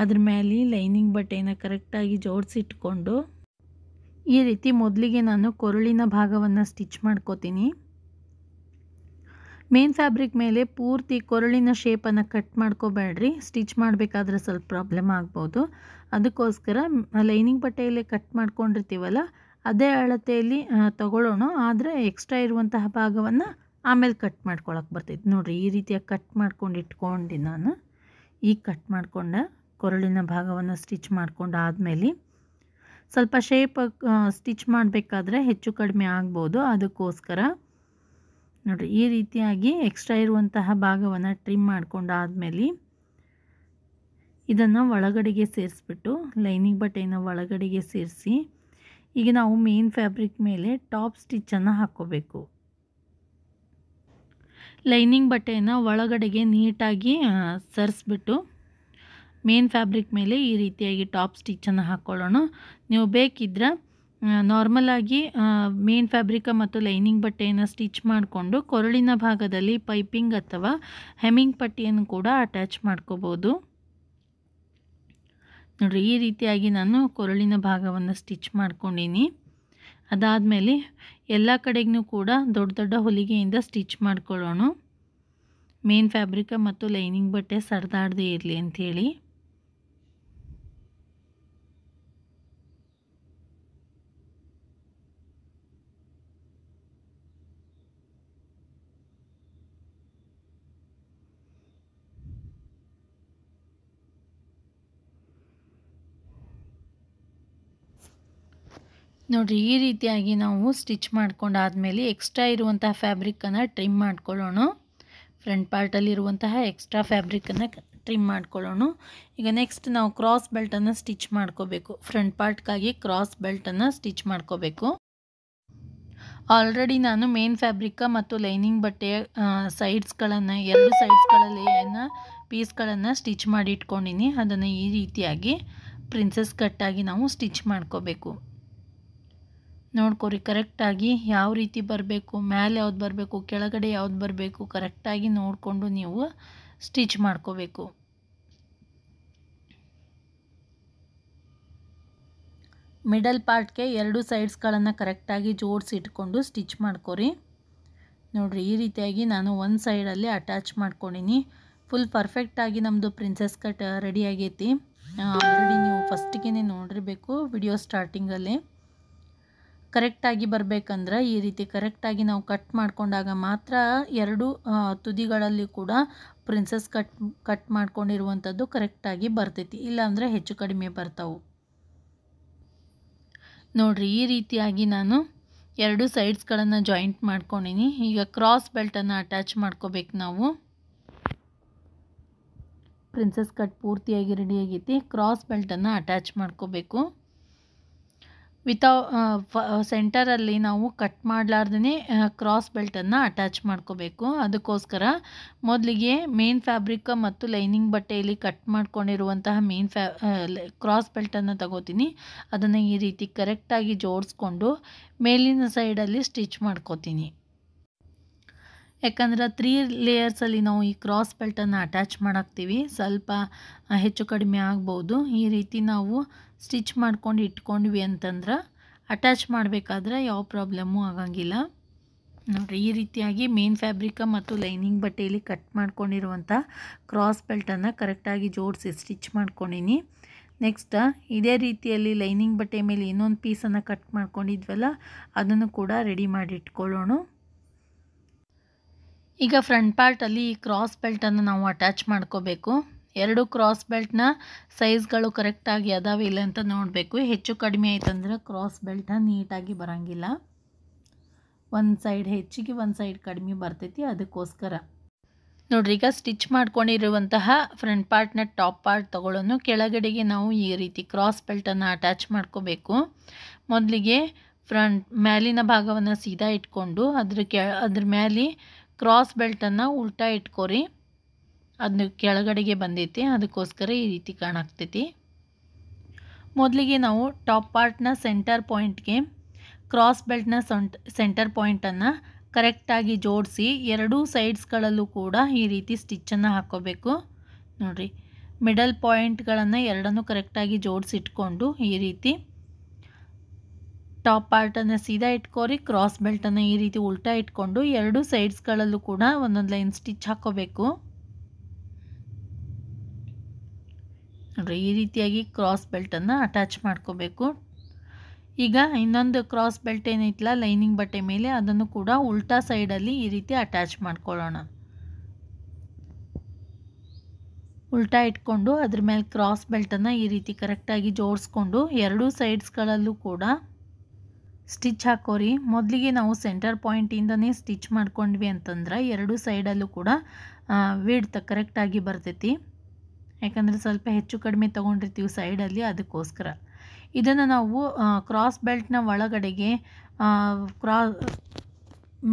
ಅದ್ರ ಮೇಲೆ ಲೈನಿಂಗ್ ಬಟ್ಟೆಯನ್ನು ಕರೆಕ್ಟಾಗಿ ಜೋಡಿಸಿಟ್ಕೊಂಡು ಈ ರೀತಿ ಮೊದಲಿಗೆ ನಾನು ಕೊರಳಿನ ಭಾಗವನ್ನು ಸ್ಟಿಚ್ ಮಾಡ್ಕೋತೀನಿ. ಮೇನ್ ಫ್ಯಾಬ್ರಿಕ್ ಮೇಲೆ ಪೂರ್ತಿ ಕೊರಳಿನ ಶೇಪನ್ನು ಕಟ್ ಮಾಡ್ಕೋಬೇಡ್ರಿ. ಸ್ಟಿಚ್ ಮಾಡಬೇಕಾದ್ರೆ ಸ್ವಲ್ಪ ಪ್ರಾಬ್ಲಮ್ ಆಗ್ಬೋದು. ಅದಕ್ಕೋಸ್ಕರ ಲೈನಿಂಗ್ ಬಟ್ಟೆಯಲ್ಲೇ ಕಟ್ ಮಾಡ್ಕೊಂಡಿರ್ತೀವಲ್ಲ ಅದೇ ಅಳತೆಯಲ್ಲಿ ತಗೊಳ್ಳೋಣ. ಆದರೆ ಎಕ್ಸ್ಟ್ರಾ ಇರುವಂತಹ ಭಾಗವನ್ನು ಆಮೇಲೆ ಕಟ್ ಮಾಡ್ಕೊಳಕ್ಕೆ ಬರ್ತೈತೆ ನೋಡಿರಿ. ಈ ರೀತಿಯಾಗಿ ಕಟ್ ಮಾಡ್ಕೊಂಡು ಇಟ್ಕೊಂಡು ನಾನು ಈಗ ಕಟ್ ಮಾಡ್ಕೊಂಡೆ ಕೊರಳಿನ ಭಾಗವನ್ನು ಸ್ಟಿಚ್ ಮಾಡ್ಕೊಂಡು ಆದಮೇಲೆ ಸ್ವಲ್ಪ ಶೇಪ್ ಸ್ಟಿಚ್ ಮಾಡಬೇಕಾದ್ರೆ ಹೆಚ್ಚು ಕಡಿಮೆ ಆಗ್ಬೋದು. ಅದಕ್ಕೋಸ್ಕರ ನೋಡಿರಿ ಈ ರೀತಿಯಾಗಿ ಎಕ್ಸ್ಟ್ರಾ ಇರುವಂತಹ ಭಾಗವನ್ನು ಟ್ರಿಮ್ ಮಾಡ್ಕೊಂಡಾದಮೇಲೆ ಇದನ್ನು ಒಳಗಡೆಗೆ ಸೇರಿಸ್ಬಿಟ್ಟು ಲೈನಿಂಗ್ ಬಟ್ಟೆಯನ್ನು ಒಳಗಡೆಗೆ ಸೇರಿಸಿ ಈಗ ನಾವು ಮೇನ್ ಫ್ಯಾಬ್ರಿಕ್ ಮೇಲೆ ಟಾಪ್ ಸ್ಟಿಚ್ಚನ್ನು ಹಾಕ್ಕೋಬೇಕು. ಲೈನಿಂಗ್ ಬಟ್ಟೆಯನ್ನು ಒಳಗಡೆಗೆ ನೀಟಾಗಿ ಸರಿಸ್ಬಿಟ್ಟು ಮೇನ್ ಫ್ಯಾಬ್ರಿಕ್ ಮೇಲೆ ಈ ರೀತಿಯಾಗಿ ಟಾಪ್ ಸ್ಟಿಚ್ಚನ್ನು ಹಾಕ್ಕೊಳ್ಳೋಣ. ನೀವು ಬೇಕಿದ್ರೆ ನಾರ್ಮಲಾಗಿ ಮೇನ್ ಫ್ಯಾಬ್ರಿಕ ಮತ್ತು ಲೈನಿಂಗ್ ಬಟ್ಟೆಯನ್ನು ಸ್ಟಿಚ್ ಮಾಡಿಕೊಂಡು ಕೊರಳಿನ ಭಾಗದಲ್ಲಿ ಪೈಪಿಂಗ್ ಅಥವಾ ಹೆಮ್ಮಿಂಗ್ ಪಟ್ಟಿಯನ್ನು ಕೂಡ ಅಟ್ಯಾಚ್ ಮಾಡ್ಕೋಬೋದು ನೋಡಿರಿ. ಈ ರೀತಿಯಾಗಿ ನಾನು ಕೊರಳಿನ ಭಾಗವನ್ನು ಸ್ಟಿಚ್ ಮಾಡ್ಕೊಂಡೀನಿ. ಅದಾದಮೇಲೆ ಎಲ್ಲ ಕಡೆಗೂ ಕೂಡ ದೊಡ್ಡ ದೊಡ್ಡ ಹೊಲಿಗೆಯಿಂದ ಸ್ಟಿಚ್ ಮಾಡ್ಕೊಳ್ಳೋಣ. ಮೇನ್ ಫ್ಯಾಬ್ರಿಕ ಮತ್ತು ಲೈನಿಂಗ್ ಬಟ್ಟೆ ಸರಿದಾಡದೇ ಇರಲಿ ಅಂಥೇಳಿ ನೋಡಿರಿ ಈ ರೀತಿಯಾಗಿ ನಾವು ಸ್ಟಿಚ್ ಮಾಡ್ಕೊಂಡಾದಮೇಲೆ ಎಕ್ಸ್ಟ್ರಾ ಇರುವಂತಹ ಫ್ಯಾಬ್ರಿಕ್ಕನ್ನು ಟ್ರಿಮ್ ಮಾಡ್ಕೊಳ್ಳೋಣ. ಫ್ರಂಟ್ ಪಾರ್ಟಲ್ಲಿರುವಂತಹ ಎಕ್ಸ್ಟ್ರಾ ಫ್ಯಾಬ್ರಿಕ್ಕನ್ನು ಟ್ರಿಮ್ ಮಾಡ್ಕೊಳ್ಳೋಣ. ಈಗ ನೆಕ್ಸ್ಟ್ ನಾವು ಕ್ರಾಸ್ ಬೆಲ್ಟನ್ನು ಸ್ಟಿಚ್ ಮಾಡ್ಕೋಬೇಕು. ಫ್ರಂಟ್ ಪಾರ್ಟ್ಗಾಗಿ ಕ್ರಾಸ್ ಬೆಲ್ಟನ್ನು ಸ್ಟಿಚ್ ಮಾಡ್ಕೋಬೇಕು. ಆಲ್ರೆಡಿ ನಾನು ಮೇನ್ ಫ್ಯಾಬ್ರಿಕ್ ಮತ್ತು ಲೈನಿಂಗ್ ಬಟ್ಟೆಯ ಸೈಡ್ಸ್ಗಳನ್ನು 2 ಸೈಡ್ಸ್ಗಳಲ್ಲಿ ಪೀಸ್ಗಳನ್ನು ಸ್ಟಿಚ್ ಮಾಡಿ ಇಟ್ಕೊಂಡಿನಿ. ಅದನ್ನು ಈ ರೀತಿಯಾಗಿ ಪ್ರಿನ್ಸೆಸ್ ಕಟ್ಟಾಗಿ ನಾವು ಸ್ಟಿಚ್ ಮಾಡ್ಕೋಬೇಕು. ನೋಡ್ಕೊರಿ ಕರೆಕ್ಟಾಗಿ ಯಾವ ರೀತಿ ಬರಬೇಕು, ಮೇಲೆ ಯಾವ್ದು ಬರಬೇಕು, ಕೆಳಗಡೆ ಯಾವ್ದು ಬರಬೇಕು, ಕರೆಕ್ಟಾಗಿ ನೋಡಿಕೊಂಡು ನೀವು ಸ್ಟಿಚ್ ಮಾಡ್ಕೋಬೇಕು. ಮಿಡಲ್ ಪಾರ್ಟ್ಗೆ 2 ಸೈಡ್ಸ್ಗಳನ್ನು ಕರೆಕ್ಟಾಗಿ ಜೋಡಿಸಿ ಇಟ್ಕೊಂಡು ಸ್ಟಿಚ್ ಮಾಡ್ಕೊರಿ. ನೋಡಿರಿ ಈ ರೀತಿಯಾಗಿ ನಾನು ಒಂದು ಸೈಡಲ್ಲಿ ಅಟ್ಯಾಚ್ ಮಾಡ್ಕೊಂಡಿನಿ. ಫುಲ್ ಪರ್ಫೆಕ್ಟಾಗಿ ನಮ್ಮದು ಪ್ರಿನ್ಸೆಸ್ ಕಟ್ ರೆಡಿ ಆಗೈತಿ. ಆಲ್ರೆಡಿ ನೀವು ಫಸ್ಟಿಗೆ ನೋಡಿರಬೇಕು ವಿಡಿಯೋ ಸ್ಟಾರ್ಟಿಂಗಲ್ಲಿ. ಕರೆಕ್ಟಾಗಿ ಬರಬೇಕಂದ್ರೆ ಈ ರೀತಿ ಕರೆಕ್ಟಾಗಿ ನಾವು ಕಟ್ ಮಾಡಿಕೊಂಡಾಗ ಮಾತ್ರ 2 ತುದಿಗಳಲ್ಲಿ ಕೂಡ ಪ್ರಿನ್ಸೆಸ್ ಕಟ್ ಮಾಡ್ಕೊಂಡಿರುವಂಥದ್ದು ಕರೆಕ್ಟಾಗಿ ಬರ್ತೈತಿ. ಇಲ್ಲಾಂದರೆ ಹೆಚ್ಚು ಕಡಿಮೆ ಬರ್ತಾವೆ. ನೋಡಿರಿ ಈ ರೀತಿಯಾಗಿ ನಾನು 2 ಸೈಡ್ಸ್ಗಳನ್ನು ಜಾಯಿಂಟ್ ಮಾಡ್ಕೊಂಡಿನಿ. ಈಗ ಕ್ರಾಸ್ ಬೆಲ್ಟನ್ನು ಅಟ್ಯಾಚ್ ಮಾಡ್ಕೋಬೇಕು ನಾವು. ಪ್ರಿನ್ಸೆಸ್ ಕಟ್ ಪೂರ್ತಿಯಾಗಿ ರೆಡಿ ಆಗೈತಿ. ಕ್ರಾಸ್ ಬೆಲ್ಟನ್ನು ಅಟ್ಯಾಚ್ ಮಾಡ್ಕೋಬೇಕು. ಸೆಂಟರಲ್ಲಿ ನಾವು ಕಟ್ ಮಾಡಲಾರ್ದೇ ಕ್ರಾಸ್ ಬೆಲ್ಟನ್ನು ಅಟ್ಯಾಚ್ ಮಾಡ್ಕೋಬೇಕು. ಅದಕ್ಕೋಸ್ಕರ ಮೊದಲಿಗೆ ಮೇನ್ ಫ್ಯಾಬ್ರಿಕ್ ಮತ್ತು ಲೈನಿಂಗ್ ಬಟ್ಟೆಯಲ್ಲಿ ಕಟ್ ಮಾಡ್ಕೊಂಡಿರುವಂತಹ ಕ್ರಾಸ್ ಬೆಲ್ಟನ್ನು ತಗೋತೀನಿ. ಅದನ್ನು ಈ ರೀತಿ ಕರೆಕ್ಟಾಗಿ ಜೋಡಿಸ್ಕೊಂಡು ಮೇಲಿನ ಸೈಡಲ್ಲಿ ಸ್ಟಿಚ್ ಮಾಡ್ಕೋತೀನಿ. ಯಾಕಂದ್ರೆ 3 ಲೇಯರ್ಸಲ್ಲಿ ನಾವು ಈ ಕ್ರಾಸ್ ಬೆಲ್ಟನ್ನು ಅಟ್ಯಾಚ್ ಮಾಡಾಕ್ತೀವಿ. ಸ್ವಲ್ಪ ಹೆಚ್ಚು ಕಡಿಮೆ ಆಗ್ಬೋದು. ಈ ರೀತಿ ನಾವು ಸ್ಟಿಚ್ ಮಾಡ್ಕೊಂಡು ಇಟ್ಕೊಂಡ್ವಿ ಅಂತಂದ್ರೆ ಅಟ್ಯಾಚ್ ಮಾಡಬೇಕಾದ್ರೆ ಯಾವ ಪ್ರಾಬ್ಲಮ್ಮು ಆಗಂಗಿಲ್ಲ. ನೋಡಿರಿ ಈ ರೀತಿಯಾಗಿ ಮೇನ್ ಫ್ಯಾಬ್ರಿಕ್ ಮತ್ತು ಲೈನಿಂಗ್ ಬಟ್ಟೆಯಲ್ಲಿ ಕಟ್ ಮಾಡ್ಕೊಂಡಿರುವಂಥ ಕ್ರಾಸ್ ಬೆಲ್ಟನ್ನು ಕರೆಕ್ಟಾಗಿ ಜೋಡಿಸಿ ಸ್ಟಿಚ್ ಮಾಡ್ಕೊಂಡಿನಿ. ನೆಕ್ಸ್ಟ್ ಇದೇ ರೀತಿಯಲ್ಲಿ ಲೈನಿಂಗ್ ಬಟ್ಟೆ ಮೇಲೆ ಇನ್ನೊಂದು ಪೀಸನ್ನು ಕಟ್ ಮಾಡ್ಕೊಂಡಿದ್ವಲ್ಲ ಅದನ್ನು ಕೂಡ ರೆಡಿ ಮಾಡಿ ಇಟ್ಕೊಳ್ಳೋಣ. ಈಗ ಫ್ರಂಟ್ ಪಾರ್ಟಲ್ಲಿ ಈ ಕ್ರಾಸ್ ಬೆಲ್ಟನ್ನು ನಾವು ಅಟ್ಯಾಚ್ ಮಾಡ್ಕೋಬೇಕು. 2 ಕ್ರಾಸ್ ಬೆಲ್ಟ್ನ ಸೈಜ್ಗಳು ಕರೆಕ್ಟಾಗಿ ಅದಾವೆ ಇಲ್ಲ ಅಂತ ನೋಡಬೇಕು. ಹೆಚ್ಚು ಕಡಿಮೆ ಆಯ್ತಂದ್ರೆ ಕ್ರಾಸ್ ಬೆಲ್ಟ ನೀಟಾಗಿ ಬರೋಂಗಿಲ್ಲ. ಒಂದು ಸೈಡ್ ಹೆಚ್ಚಿಗೆ ಒಂದು ಸೈಡ್ ಕಡಿಮೆ ಬರ್ತೈತಿ. ಅದಕ್ಕೋಸ್ಕರ ನೋಡ್ರಿ ಈಗ ಸ್ಟಿಚ್ ಮಾಡ್ಕೊಂಡಿರುವಂತಹ ಫ್ರಂಟ್ ಪಾರ್ಟ್ನ ಟಾಪ್ ಪಾರ್ಟ್ ತಗೊಳ್ಳೋನು. ಕೆಳಗಡೆಗೆ ನಾವು ಈ ರೀತಿ ಕ್ರಾಸ್ ಬೆಲ್ಟನ್ನು ಅಟ್ಯಾಚ್ ಮಾಡ್ಕೋಬೇಕು. ಮೊದಲಿಗೆ ಮೇಲಿನ ಭಾಗವನ್ನು ಸೀದಾ ಇಟ್ಕೊಂಡು ಅದ್ರ ಮೇಲೆ ಕ್ರಾಸ್ ಬೆಲ್ಟನ್ನು ಉಲ್ಟಾ ಇಟ್ಕೊರಿ. ಅದನ್ನ ಕೆಳಗಡೆಗೆ ಬಂದೈತಿ. ಅದಕ್ಕೋಸ್ಕರ ಈ ರೀತಿ ಕಾಣಾಗ್ತೈತಿ. ಮೊದಲಿಗೆ ನಾವು ಟಾಪ್ ಪಾರ್ಟ್ನ ಸೆಂಟರ್ ಪಾಯಿಂಟ್ಗೆ ಕ್ರಾಸ್ ಬೆಲ್ಟ್ನ ಸೆಂಟರ್ ಪಾಯಿಂಟನ್ನು ಕರೆಕ್ಟಾಗಿ ಜೋಡಿಸಿ 2 ಸೈಡ್ಸ್ಗಳಲ್ಲೂ ಕೂಡ ಈ ರೀತಿ ಸ್ಟಿಚ್ಚನ್ನು ಹಾಕ್ಕೋಬೇಕು. ನೋಡಿರಿ ಮಿಡಲ್ ಪಾಯಿಂಟ್ಗಳನ್ನು ಎರಡನ್ನೂ ಕರೆಕ್ಟಾಗಿ ಜೋಡಿಸಿಟ್ಕೊಂಡು ಈ ರೀತಿ ಟಾಪ್ ಪಾರ್ಟನ್ನು ಸೀದಾ ಇಟ್ಕೋರಿ. ಕ್ರಾಸ್ ಬೆಲ್ಟನ್ನು ಈ ರೀತಿ ಉಲ್ಟಾ ಇಟ್ಕೊಂಡು 2 ಸೈಡ್ಸ್ಗಳಲ್ಲೂ ಕೂಡ ಒಂದೊಂದು ಲೈನ್ ಸ್ಟಿಚ್ ಹಾಕ್ಕೋಬೇಕು. ನೋಡಿರಿ ಈ ರೀತಿಯಾಗಿ ಕ್ರಾಸ್ ಬೆಲ್ಟನ್ನು ಅಟ್ಯಾಚ್ ಮಾಡ್ಕೋಬೇಕು. ಈಗ ಇನ್ನೊಂದು ಕ್ರಾಸ್ ಬೆಲ್ಟ್ ಏನೈತಲ್ಲ ಲೈನಿಂಗ್ ಬಟ್ಟೆ ಮೇಲೆ ಅದನ್ನು ಕೂಡ ಉಲ್ಟಾ ಸೈಡಲ್ಲಿ ಈ ರೀತಿ ಅಟ್ಯಾಚ್ ಮಾಡ್ಕೊಳ್ಳೋಣ. ಉಲ್ಟಾ ಇಟ್ಕೊಂಡು ಅದ್ರ ಮೇಲೆ ಕ್ರಾಸ್ ಬೆಲ್ಟನ್ನು ಈ ರೀತಿ ಕರೆಕ್ಟಾಗಿ ಜೋಡಿಸ್ಕೊಂಡು 2 ಸೈಡ್ಸ್ಗಳಲ್ಲೂ ಕೂಡ ಸ್ಟಿಚ್ ಹಾಕೋರಿ. ಮೊದಲಿಗೆ ನಾವು ಸೆಂಟರ್ ಪಾಯಿಂಟಿಂದನೇ ಸ್ಟಿಚ್ ಮಾಡ್ಕೊಂಡ್ವಿ ಅಂತಂದ್ರೆ 2 ಸೈಡಲ್ಲೂ ಕೂಡ ವಿಡ್ತ್ ಕರೆಕ್ಟಾಗಿ ಬರ್ತೈತಿ. ಯಾಕಂದರೆ ಸ್ವಲ್ಪ ಹೆಚ್ಚು ಕಡಿಮೆ ತೊಗೊಂಡಿರ್ತೀವಿ ಸೈಡಲ್ಲಿ. ಅದಕ್ಕೋಸ್ಕರ ಇದನ್ನು ನಾವು ಕ್ರಾಸ್ ಬೆಲ್ಟ್ನ ಒಳಗಡೆಗೆ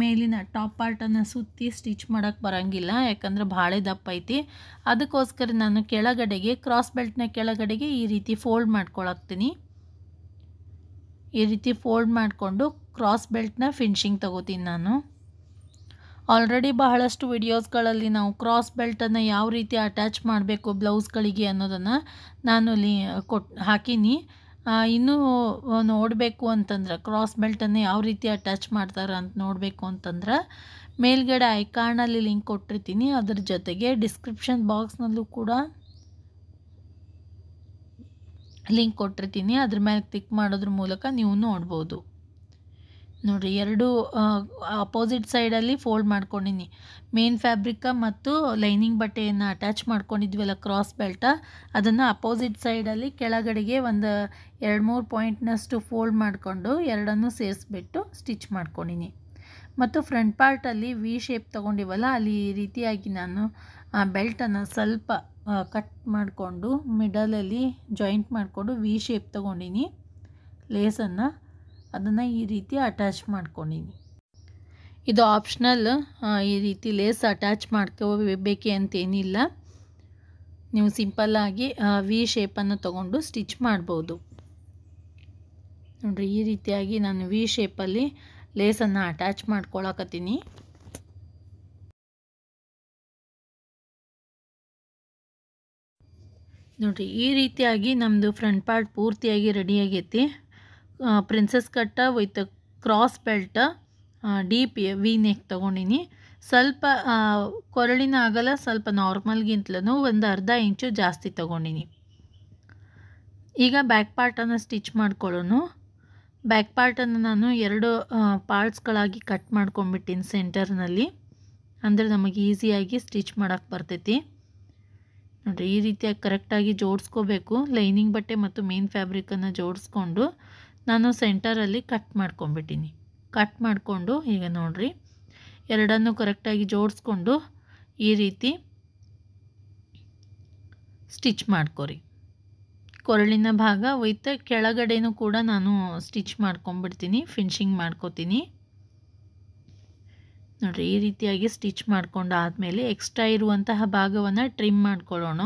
ಮೇಲಿನ ಟಾಪ್ ಪಾರ್ಟನ್ನು ಸುತ್ತಿ ಸ್ಟಿಚ್ ಮಾಡೋಕ್ಕೆ ಬರೋಂಗಿಲ್ಲ. ಯಾಕಂದರೆ ಭಾಳ ದಪ್ಪ ಐತಿ. ಅದಕ್ಕೋಸ್ಕರ ನಾನು ಕೆಳಗಡೆಗೆ ಕ್ರಾಸ್ ಬೆಲ್ಟ್ನ ಕೆಳಗಡೆಗೆ ಈ ರೀತಿ ಫೋಲ್ಡ್ ಮಾಡ್ಕೊಳಕ್ತೀನಿ. ಈ ರೀತಿ ಫೋಲ್ಡ್ ಮಾಡಿಕೊಂಡು ಕ್ರಾಸ್ ಬೆಲ್ಟ್ನ ಫಿನಿಶಿಂಗ್ ತಗೋತೀನಿ ನಾನು. ಆಲ್ರೆಡಿ ಬಹಳಷ್ಟು ವಿಡಿಯೋಸ್ಗಳಲ್ಲಿ ನಾವು ಕ್ರಾಸ್ ಬೆಲ್ಟನ್ನು ಯಾವ ರೀತಿ ಅಟ್ಯಾಚ್ ಮಾಡಬೇಕು ಬ್ಲೌಸ್ಗಳಿಗೆ ಅನ್ನೋದನ್ನು ನಾನು ಹಾಕೀನಿ. ಇನ್ನೂ ನೋಡಬೇಕು ಅಂತಂದ್ರೆ ಕ್ರಾಸ್ ಬೆಲ್ಟನ್ನು ಯಾವ ರೀತಿ ಅಟ್ಯಾಚ್ ಮಾಡ್ತಾರೆ ಅಂತ ನೋಡಬೇಕು ಅಂತಂದ್ರೆ ಮೇಲ್ಗಡೆ ಐಕಾರ್ನಲ್ಲಿ ಲಿಂಕ್ ಕೊಟ್ಟಿರ್ತೀನಿ. ಅದ್ರ ಜೊತೆಗೆ ಡಿಸ್ಕ್ರಿಪ್ಷನ್ ಬಾಕ್ಸ್ನಲ್ಲೂ ಕೂಡ ಲಿಂಕ್ ಕೊಟ್ಟಿರ್ತೀನಿ. ಅದ್ರ ಮೇಲೆ ಕ್ಲಿಕ್ ಮಾಡೋದ್ರ ಮೂಲಕ ನೀವು ನೋಡ್ಬೋದು. ನೋಡಿರಿ ಎರಡು ಅಪೋಸಿಟ್ ಸೈಡಲ್ಲಿ ಫೋಲ್ಡ್ ಮಾಡ್ಕೊಂಡಿನಿ. ಮೇನ್ ಫ್ಯಾಬ್ರಿಕ್ಕ ಮತ್ತು ಲೈನಿಂಗ್ ಬಟ್ಟೆಯನ್ನು ಅಟ್ಯಾಚ್ ಮಾಡ್ಕೊಂಡಿದ್ವಲ್ಲ ಕ್ರಾಸ್ ಬೆಲ್ಟ, ಅದನ್ನು ಅಪೋಸಿಟ್ ಸೈಡಲ್ಲಿ ಕೆಳಗಡೆಗೆ ಒಂದು 2-3 ಪಾಯಿಂಟ್ನಷ್ಟು ಫೋಲ್ಡ್ ಮಾಡಿಕೊಂಡು ಎರಡನ್ನೂ ಸೇರಿಸ್ಬಿಟ್ಟು ಸ್ಟಿಚ್ ಮಾಡ್ಕೊಂಡಿನಿ. ಮತ್ತು ಫ್ರಂಟ್ ಪಾರ್ಟಲ್ಲಿ ವಿ ಶೇಪ್ ತೊಗೊಂಡಿವಲ್ಲ, ಅಲ್ಲಿ ಈ ರೀತಿಯಾಗಿ ನಾನು ಬೆಲ್ಟನ್ನು ಸ್ವಲ್ಪ ಕಟ್ ಮಾಡಿಕೊಂಡು ಮಿಡಲಲ್ಲಿ ಜಾಯಿಂಟ್ ಮಾಡಿಕೊಂಡು ವಿ ಶೇಪ್ ತೊಗೊಂಡಿನಿ. ಲೇಸನ್ನು ಅದನ್ನು ಈ ರೀತಿ ಅಟ್ಯಾಚ್ ಮಾಡ್ಕೊಂಡಿನಿ. ಇದು ಆಪ್ಷನಲ್, ಈ ರೀತಿ ಲೇಸ್ ಅಟ್ಯಾಚ್ ಮಾಡ್ಕೋಬೇಕೆ ಅಂತೇನಿಲ್ಲ. ನೀವು ಸಿಂಪಲ್ಲಾಗಿ ವಿ ಶೇಪನ್ನು ತೊಗೊಂಡು ಸ್ಟಿಚ್ ಮಾಡ್ಬೋದು. ನೋಡಿರಿ, ಈ ರೀತಿಯಾಗಿ ನಾನು ವಿ ಶೇಪಲ್ಲಿ ಲೇಸನ್ನು ಅಟ್ಯಾಚ್ ಮಾಡ್ಕೊಳಕತ್ತೀನಿ. ನೋಡಿರಿ, ಈ ರೀತಿಯಾಗಿ ನಮ್ಮದು ಫ್ರಂಟ್ ಪಾರ್ಟ್ ಪೂರ್ತಿಯಾಗಿ ರೆಡಿಯಾಗೈತಿ. Princess cut with cross belt, deep V neck ತೊಗೊಂಡಿನಿ. ಸ್ವಲ್ಪ ಕೊರಳಿನ ಅಗಲ ಸ್ವಲ್ಪ ನಾರ್ಮಲ್ಗಿಂತಲೂ ಒಂದು ಅರ್ಧ ಇಂಚು ಜಾಸ್ತಿ ತೊಗೊಂಡಿನಿ. ಈಗ ಬ್ಯಾಕ್ ಪಾರ್ಟನ್ನು ಸ್ಟಿಚ್ ಮಾಡ್ಕೊಳ್ಳೋಣ. ಬ್ಯಾಕ್ ಪಾರ್ಟನ್ನು ನಾನು 2 ಪಾರ್ಟ್ಸ್ಗಳಾಗಿ ಕಟ್ ಮಾಡ್ಕೊಂಡ್ಬಿಟ್ಟಿನಿ ಸೆಂಟರ್ನಲ್ಲಿ. ಅಂದರೆ ನಮಗೆ ಈಸಿಯಾಗಿ ಸ್ಟಿಚ್ ಮಾಡೋಕ್ಕೆ ಬರ್ತೈತಿ. ನೋಡಿರಿ, ಈ ರೀತಿಯಾಗಿ ಕರೆಕ್ಟಾಗಿ ಜೋಡಿಸ್ಕೋಬೇಕು. ಲೈನಿಂಗ್ ಬಟ್ಟೆ ಮತ್ತು ಮೇನ್ ಫ್ಯಾಬ್ರಿಕನ್ನು ಜೋಡಿಸ್ಕೊಂಡು ನಾನು ಸೆಂಟರಲ್ಲಿ ಕಟ್ ಮಾಡ್ಕೊಂಡ್ಬಿಟ್ಟಿನಿ. ಕಟ್ ಮಾಡಿಕೊಂಡು ಈಗ ನೋಡಿರಿ, ಎರಡನ್ನೂ ಕರೆಕ್ಟಾಗಿ ಜೋಡಿಸ್ಕೊಂಡು ಈ ರೀತಿ ಸ್ಟಿಚ್ ಮಾಡ್ಕೊರಿ. ಕೊರಳಿನ ಭಾಗ ವಿತ್ ಕೆಳಗಡೆನೂ ಕೂಡ ನಾನು ಸ್ಟಿಚ್ ಮಾಡ್ಕೊಂಡ್ಬಿಡ್ತೀನಿ, ಫಿನಿಶಿಂಗ್ ಮಾಡ್ಕೋತೀನಿ. ನೋಡಿರಿ, ಈ ರೀತಿಯಾಗಿ ಸ್ಟಿಚ್ ಮಾಡ್ಕೊಂಡು ಆದಮೇಲೆ ಎಕ್ಸ್ಟ್ರಾ ಇರುವಂತಹ ಭಾಗವನ್ನು ಟ್ರಿಮ್ ಮಾಡ್ಕೊಳ್ಳೋಣ.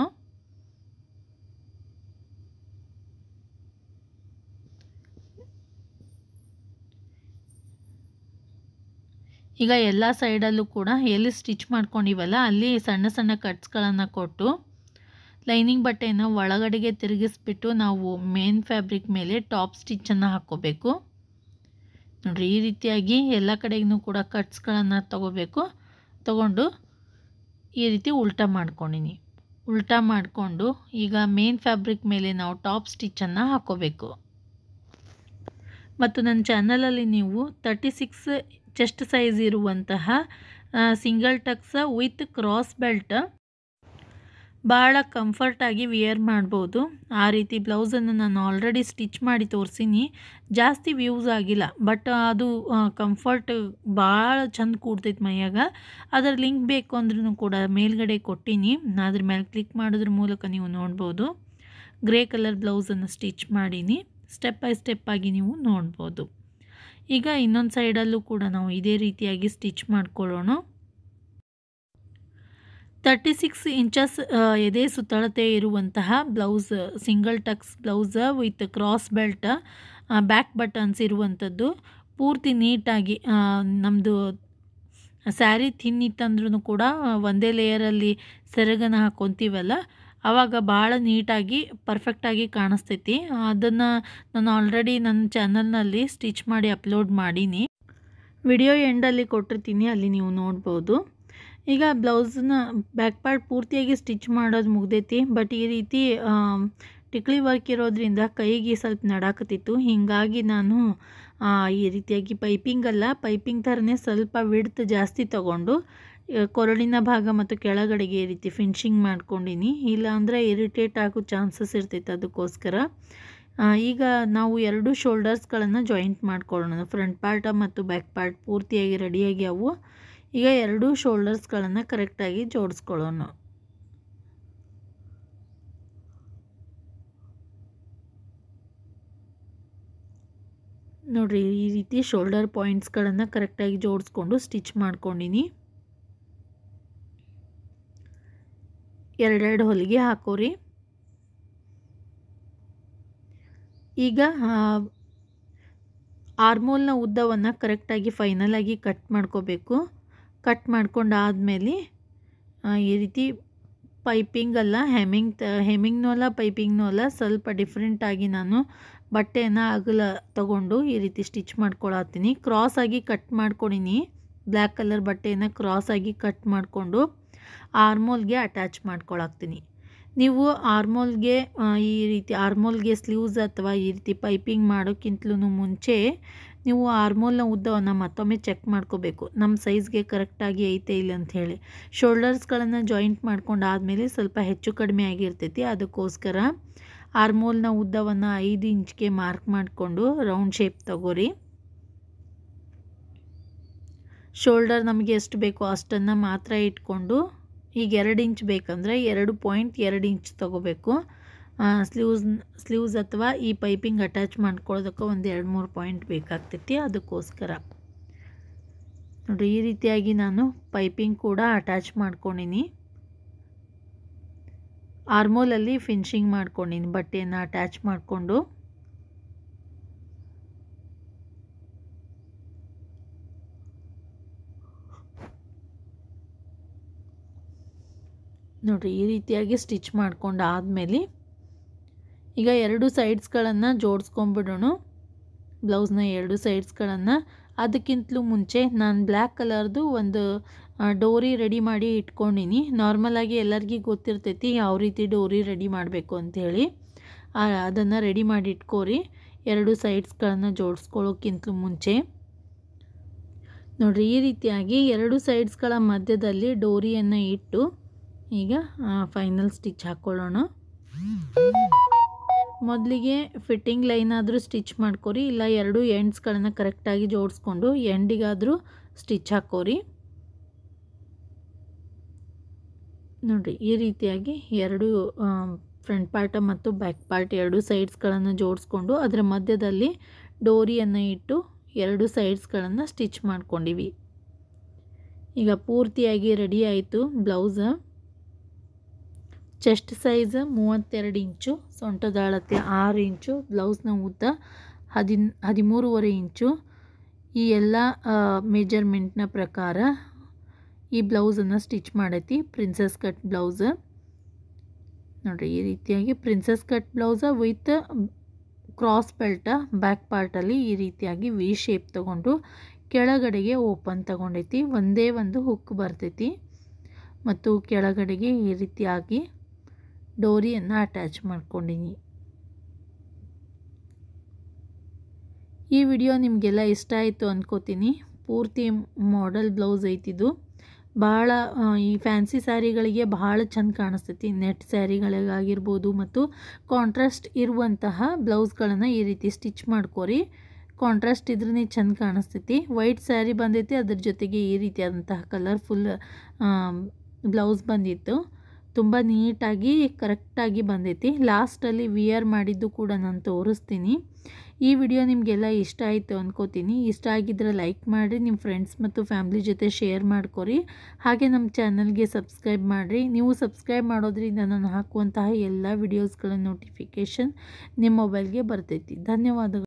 ಈಗ ಎಲ್ಲ ಸೈಡಲ್ಲೂ ಕೂಡ ಎಲ್ಲಿ ಸ್ಟಿಚ್ ಮಾಡ್ಕೊಂಡಿವಲ್ಲ ಅಲ್ಲಿ ಸಣ್ಣ ಸಣ್ಣ ಕಟ್ಸ್ಗಳನ್ನು ಕೊಟ್ಟು ಲೈನಿಂಗ್ ಬಟ್ಟೆಯನ್ನು ಒಳಗಡೆಗೆ ತಿರುಗಿಸ್ಬಿಟ್ಟು ನಾವು ಮೇನ್ ಫ್ಯಾಬ್ರಿಕ್ ಮೇಲೆ ಟಾಪ್ ಸ್ಟಿಚ್ಚನ್ನು ಹಾಕ್ಕೋಬೇಕು. ನೋಡಿರಿ, ಈ ರೀತಿಯಾಗಿ ಎಲ್ಲ ಕಡೆಗೂ ಕೂಡ ಕಟ್ಸ್ಗಳನ್ನು ತಗೊಂಡು ಈ ರೀತಿ ಉಲ್ಟಾ ಮಾಡ್ಕೊಂಡಿನಿ. ಉಲ್ಟಾ ಮಾಡಿಕೊಂಡು ಈಗ ಮೇನ್ ಫ್ಯಾಬ್ರಿಕ್ ಮೇಲೆ ನಾವು ಟಾಪ್ ಸ್ಟಿಚ್ಚನ್ನು ಹಾಕ್ಕೋಬೇಕು. ಮತ್ತು ನನ್ನ ಚಾನಲಲ್ಲಿ ನೀವು 36 ಚೆಸ್ಟ್ ಸೈಜ್ ಇರುವಂತಹ single Tux with cross belt ಭಾಳ ಕಂಫರ್ಟಾಗಿ ವಿಯರ್ ಮಾಡ್ಬೋದು. ಆ ರೀತಿ ಬ್ಲೌಸನ್ನು ನಾನು ಆಲ್ರೆಡಿ ಸ್ಟಿಚ್ ಮಾಡಿ ತೋರಿಸೀನಿ. ಜಾಸ್ತಿ ವ್ಯೂಸ್ ಆಗಿಲ್ಲ, ಬಟ್ ಅದು ಕಂಫರ್ಟ್ ಭಾಳ ಚಂದ ಕೂಡ್ತೈತೆ ಮೈಯಾಗ. ಅದರ ಲಿಂಕ್ ಬೇಕು ಅಂದ್ರೂ ಕೂಡ ಮೇಲ್ಗಡೆ ಕೊಟ್ಟೀನಿ. ಅದ್ರ ಮೇಲೆ ಕ್ಲಿಕ್ ಮಾಡೋದ್ರ ಮೂಲಕ ನೀವು ನೋಡ್ಬೋದು. ಗ್ರೇ ಕಲರ್ ಬ್ಲೌಸನ್ನು ಸ್ಟಿಚ್ ಮಾಡೀನಿ. ಸ್ಟೆಪ್ ಬೈ ಸ್ಟೆಪ್ ಆಗಿ ನೀವು ನೋಡ್ಬೋದು. ಈಗ ಇನ್ನೊಂದು ಸೈಡಲ್ಲೂ ಕೂಡ ನಾವು ಇದೇ ರೀತಿಯಾಗಿ ಸ್ಟಿಚ್ ಮಾಡ್ಕೊಳ್ಳೋಣ. 36 ಇಂಚಸ್ ಎದೆ ಸುತ್ತಳತೆ ಇರುವಂತಹ blouse, single Tux blouse with cross belt, back buttons ಇರುವಂಥದ್ದು. ಪೂರ್ತಿ ನೀಟಾಗಿ ನಮ್ಮದು ಸ್ಯಾರಿ ಥಿನ್ ಇತ್ತಂದ್ರೂ ಕೂಡ ಒಂದೇ ಲೇಯರಲ್ಲಿ ಸೆರಗನ್ನು ಹಾಕ್ಕೊತೀವಲ್ಲ, ಆವಾಗ ಭಾಳ ನೀಟಾಗಿ ಪರ್ಫೆಕ್ಟಾಗಿ ಕಾಣಿಸ್ತೈತಿ. ಅದನ್ನು ನಾನು ಆಲ್ರೆಡಿ ನನ್ನ ಚಾನಲ್ನಲ್ಲಿ ಸ್ಟಿಚ್ ಮಾಡಿ ಅಪ್ಲೋಡ್ ಮಾಡೀನಿ. ವಿಡಿಯೋ ಎಂಡಲ್ಲಿ ಕೊಟ್ಟಿರ್ತೀನಿ, ಅಲ್ಲಿ ನೀವು ನೋಡ್ಬೋದು. ಈಗ ಬ್ಲೌಸನ್ನ ಬ್ಯಾಕ್ ಪಾರ್ಟ್ ಪೂರ್ತಿಯಾಗಿ ಸ್ಟಿಚ್ ಮಾಡೋದು ಮುಗ್ದೈತಿ. ಬಟ್ ಈ ರೀತಿ ಟಿಕ್ಲಿ ವರ್ಕ್ ಇರೋದ್ರಿಂದ ಕೈಗೆ ಸ್ವಲ್ಪ ನಡಾಕತ್ತಿತ್ತು. ಹೀಗಾಗಿ ನಾನು ಈ ರೀತಿಯಾಗಿ ಪೈಪಿಂಗ್ ಥರನೇ ಸ್ವಲ್ಪ ವಿಡ್ತ್ ಜಾಸ್ತಿ ತೊಗೊಂಡು ಕೊರಳಿನ ಭಾಗ ಮತ್ತು ಕೆಳಗಡೆಗೆ ಈ ರೀತಿ ಫಿನಿಶಿಂಗ್ ಮಾಡ್ಕೊಂಡಿನಿ. ಇಲ್ಲಾಂದರೆ ಇರಿಟೇಟ್ ಆಗೋ ಚಾನ್ಸಸ್ ಇರ್ತೈತೆ, ಅದಕ್ಕೋಸ್ಕರ. ಈಗ ನಾವು 2 ಶೋಲ್ಡರ್ಸ್ಗಳನ್ನು ಜಾಯಿಂಟ್ ಮಾಡ್ಕೊಳ್ಳೋಣ. ಫ್ರಂಟ್ ಪಾರ್ಟ ಮತ್ತು ಬ್ಯಾಕ್ ಪಾರ್ಟ್ ಪೂರ್ತಿಯಾಗಿ ರೆಡಿಯಾಗಿ ಅವು. ಈಗ 2 ಶೋಲ್ಡರ್ಸ್ಗಳನ್ನು ಕರೆಕ್ಟಾಗಿ ಜೋಡಿಸ್ಕೊಳ್ಳೋಣ. ನೋಡಿರಿ, ಈ ರೀತಿ ಶೋಲ್ಡರ್ ಪಾಯಿಂಟ್ಸ್ಗಳನ್ನು ಕರೆಕ್ಟಾಗಿ ಜೋಡಿಸ್ಕೊಂಡು ಸ್ಟಿಚ್ ಮಾಡ್ಕೊಂಡಿನಿ. 2 ಹೊಲಿಗೆ ಹಾಕೋರಿ. ಈಗ ಆರ್ಮೋಲ್ನ ಉದ್ದವನ್ನು ಕರೆಕ್ಟಾಗಿ ಫೈನಲಾಗಿ ಕಟ್ ಮಾಡ್ಕೋಬೇಕು. ಕಟ್ ಮಾಡ್ಕೊಂಡಾದಮೇಲೆ ಈ ರೀತಿ ಪೈಪಿಂಗಲ್ಲ, ಹೆಮ್ಮಿಂಗ್ನೂ ಅಲ್ಲ ಪೈಪಿಂಗ್ನೂ ಅಲ್ಲ, ಸ್ವಲ್ಪ ಡಿಫ್ರೆಂಟಾಗಿ ನಾನು ಬಟ್ಟೆಯನ್ನು ಅಗಲ ತಗೊಂಡು ಈ ರೀತಿ ಸ್ಟಿಚ್ ಮಾಡ್ಕೊಳತ್ತೀನಿ. ಕ್ರಾಸಾಗಿ ಕಟ್ ಮಾಡ್ಕೊಂಡಿನಿ. ಬ್ಲ್ಯಾಕ್ ಕಲರ್ ಬಟ್ಟೆಯನ್ನು ಕ್ರಾಸಾಗಿ ಕಟ್ ಮಾಡಿಕೊಂಡು ಆರ್ಮೋಲ್ಗೆ ಅಟ್ಯಾಚ್ ಮಾಡ್ಕೊಳತ್ತೀನಿ. ನೀವು ಈ ರೀತಿ ಆರ್ಮೋಲ್ಗೆ ಸ್ಲೀವ್ಸ್ ಅಥವಾ ಈ ರೀತಿ ಪೈಪಿಂಗ್ ಮಾಡೋಕ್ಕಿಂತಲೂ ಮುಂಚೆ ನೀವು ಆರ್ಮೋಲ್ನ ಉದ್ದವನ್ನು ಮತ್ತೊಮ್ಮೆ ಚೆಕ್ ಮಾಡ್ಕೋಬೇಕು, ನಮ್ಮ ಸೈಜ್ಗೆ ಕರೆಕ್ಟಾಗಿ ಐತೆ ಇಲ್ಲ ಅಂತ ಹೇಳಿ. ಶೋಲ್ಡರ್ಸ್ಗಳನ್ನು ಜಾಯಿಂಟ್ ಮಾಡ್ಕೊಂಡು ಆದಮೇಲೆ ಸ್ವಲ್ಪ ಹೆಚ್ಚು ಕಡಿಮೆ ಆಗಿರ್ತೈತಿ. ಅದಕ್ಕೋಸ್ಕರ ಆರ್ಮೋಲ್ನ ಉದ್ದವನ್ನು 5 ಇಂಚ್ಗೆ ಮಾರ್ಕ್ ಮಾಡಿಕೊಂಡು ರೌಂಡ್ ಶೇಪ್ ತಗೋರಿ. ಶೋಲ್ಡರ್ ನಮಗೆ ಎಷ್ಟು ಬೇಕೋ ಅಷ್ಟನ್ನು ಮಾತ್ರ ಇಟ್ಕೊಂಡು, ಈಗ 2 ಇಂಚ್ ಬೇಕಂದರೆ 2.2 ಇಂಚ್ ತೊಗೋಬೇಕು. ಸ್ಲೀವ್ಸ್ ಅಥವಾ ಈ ಪೈಪಿಂಗ್ ಅಟ್ಯಾಚ್ ಮಾಡ್ಕೊಳ್ಳೋದಕ್ಕೆ ಒಂದು 2-3 ಪಾಯಿಂಟ್ ಬೇಕಾಗ್ತೈತಿ. ಅದಕ್ಕೋಸ್ಕರ ನೋಡಿರಿ, ಈ ರೀತಿಯಾಗಿ ನಾನು ಪೈಪಿಂಗ್ ಕೂಡ ಅಟ್ಯಾಚ್ ಮಾಡ್ಕೊಂಡಿನಿ. ಆರ್ಮೋಲಲ್ಲಿ ಫಿನಿಶಿಂಗ್ ಮಾಡ್ಕೊಂಡಿನಿ ಬಟ್ಟೆಯನ್ನು ಅಟ್ಯಾಚ್ ಮಾಡಿಕೊಂಡು. ನೋಡಿರಿ, ಈ ರೀತಿಯಾಗಿ ಸ್ಟಿಚ್ ಮಾಡ್ಕೊಂಡು ಆದಮೇಲೆ ಈಗ 2 ಸೈಡ್ಸ್ಗಳನ್ನು ಜೋಡಿಸ್ಕೊಂಡ್ಬಿಡೋಣ. ಬ್ಲೌಸ್ನ 2 ಸೈಡ್ಸ್ಗಳನ್ನು. ಅದಕ್ಕಿಂತಲೂ ಮುಂಚೆ ನಾನು ಬ್ಲ್ಯಾಕ್ ಕಲರ್ದು ಒಂದು ಡೋರಿ ರೆಡಿ ಮಾಡಿ ಇಟ್ಕೊಂಡಿನಿ. ನಾರ್ಮಲಾಗಿ ಎಲ್ಲರಿಗೂ ಗೊತ್ತಿರ್ತೈತಿ ಯಾವ ರೀತಿ ಡೋರಿ ರೆಡಿ ಮಾಡಬೇಕು ಅಂಥೇಳಿ. ಅದನ್ನು ರೆಡಿ ಮಾಡಿ ಇಟ್ಕೋರಿ 2 ಸೈಡ್ಸ್ಗಳನ್ನು ಜೋಡಿಸ್ಕೊಳ್ಳೋಕ್ಕಿಂತಲೂ ಮುಂಚೆ. ನೋಡಿರಿ, ಈ ರೀತಿಯಾಗಿ 2 ಸೈಡ್ಸ್ಗಳ ಮಧ್ಯದಲ್ಲಿ ಡೋರಿಯನ್ನು ಇಟ್ಟು ಈಗ ಫೈನಲ್ ಸ್ಟಿಚ್ ಹಾಕ್ಕೊಳ್ಳೋಣ. ಮೊದಲಿಗೆ ಫಿಟ್ಟಿಂಗ್ ಲೈನ್ ಆದರೂ ಸ್ಟಿಚ್ ಮಾಡ್ಕೋರಿ, ಇಲ್ಲ 2 ಎಂಡ್ಸ್ಗಳನ್ನು ಕರೆಕ್ಟಾಗಿ ಜೋಡಿಸ್ಕೊಂಡು ಎಂಡಿಗಾದರೂ ಸ್ಟಿಚ್ ಹಾಕೋರಿ. ನೋಡಿರಿ, ಈ ರೀತಿಯಾಗಿ 2 ಫ್ರಂಟ್ ಪಾರ್ಟ್ ಮತ್ತು ಬ್ಯಾಕ್ ಪಾರ್ಟ್ 2 ಸೈಡ್ಸ್ಗಳನ್ನು ಜೋಡಿಸ್ಕೊಂಡು ಅದರ ಮಧ್ಯದಲ್ಲಿ ಡೋರಿಯನ್ನು ಇಟ್ಟು 2 ಸೈಡ್ಸ್ಗಳನ್ನು ಸ್ಟಿಚ್ ಮಾಡ್ಕೊಂಡಿವಿ. ಈಗ ಪೂರ್ತಿಯಾಗಿ ರೆಡಿ ಆಯಿತು ಬ್ಲೌಸ್. ಚೆಸ್ಟ್ ಸೈಜ್ 32 ಇಂಚು, ಸೊಂಟದ ಅಳತೆ 6 ಇಂಚು, ಬ್ಲೌಸ್ನ ಉದ್ದ 13.5 ಇಂಚು. ಈ ಎಲ್ಲ ಮೆಜರ್ಮೆಂಟ್ನ ಪ್ರಕಾರ ಈ ಬ್ಲೌಸನ್ನು ಸ್ಟಿಚ್ ಮಾಡೈತಿ. ಪ್ರಿನ್ಸಸ್ ಕಟ್ ಬ್ಲೌಸ್ ನೋಡಿರಿ, ಈ ರೀತಿಯಾಗಿ princess cut blouse with cross belt back ಪಾರ್ಟಲ್ಲಿ ಈ ರೀತಿಯಾಗಿ ವಿ ಶೇಪ್ ತಗೊಂಡು ಕೆಳಗಡೆಗೆ ಓಪನ್ ತಗೊಂಡೈತಿ. ಒಂದೇ ಒಂದು ಹುಕ್ ಬರ್ತೈತಿ ಮತ್ತು ಕೆಳಗಡೆಗೆ ಈ ರೀತಿಯಾಗಿ ಡೋರಿಯನ್ನು ಅಟ್ಯಾಚ್ ಮಾಡ್ಕೊಂಡಿನಿ. ಈ ವಿಡಿಯೋ ನಿಮಗೆಲ್ಲ ಇಷ್ಟ ಆಯಿತು ಅಂದ್ಕೋತೀನಿ. ಪೂರ್ತಿ ಮಾಡೆಲ್ ಬ್ಲೌಸ್ ಐತಿದು. ಭಾಳ ಈ ಫ್ಯಾನ್ಸಿ ಸ್ಯಾರಿಗಳಿಗೆ ಭಾಳ ಚಂದ ಕಾಣಿಸ್ತೈತಿ. ನೆಟ್ ಸ್ಯಾರಿಗಳಿಗಾಗಿರ್ಬೋದು ಮತ್ತು ಕಾಂಟ್ರಾಸ್ಟ್ ಇರುವಂತಹ ಬ್ಲೌಸ್ಗಳನ್ನು ಈ ರೀತಿ ಸ್ಟಿಚ್ ಮಾಡ್ಕೋರಿ. ಕಾಂಟ್ರಾಸ್ಟ್ ಇದ್ರೇ ಚಂದ ಕಾಣಿಸ್ತೈತಿ. ವೈಟ್ ಸ್ಯಾರಿ ಬಂದೈತಿ, ಅದ್ರ ಜೊತೆಗೆ ಈ ರೀತಿಯಾದಂತಹ ಕಲರ್ಫುಲ್ ಬ್ಲೌಸ್ ಬಂದಿತ್ತು. ತುಂಬ ನೀಟಾಗಿ ಕರೆಕ್ಟಾಗಿ ಬಂದೈತಿ. ಲಾಸ್ಟಲ್ಲಿ ವಿಯರ್ ಮಾಡಿದ್ದು ಕೂಡ ನಾನು ತೋರಿಸ್ತೀನಿ. ಈ ವಿಡಿಯೋ ನಿಮಗೆಲ್ಲ ಇಷ್ಟ ಆಯಿತು ಅಂದ್ಕೋತೀನಿ. ಇಷ್ಟ ಆಗಿದ್ದರೆ ಲೈಕ್ ಮಾಡಿ, ನಿಮ್ಮ ಫ್ರೆಂಡ್ಸ್ ಮತ್ತು ಫ್ಯಾಮ್ಲಿ ಜೊತೆ ಶೇರ್ ಮಾಡ್ಕೊರಿ. ಹಾಗೆ ನಮ್ಮ ಚಾನಲ್ಗೆ ಸಬ್ಸ್ಕ್ರೈಬ್ ಮಾಡಿರಿ. ನೀವು ಸಬ್ಸ್ಕ್ರೈಬ್ ಮಾಡೋದ್ರಿಂದ ನಾನು ಹಾಕುವಂತಹ ಎಲ್ಲ ವಿಡಿಯೋಸ್ಗಳ ನೋಟಿಫಿಕೇಷನ್ ನಿಮ್ಮ ಮೊಬೈಲ್ಗೆ ಬರ್ತೈತಿ. ಧನ್ಯವಾದಗಳು.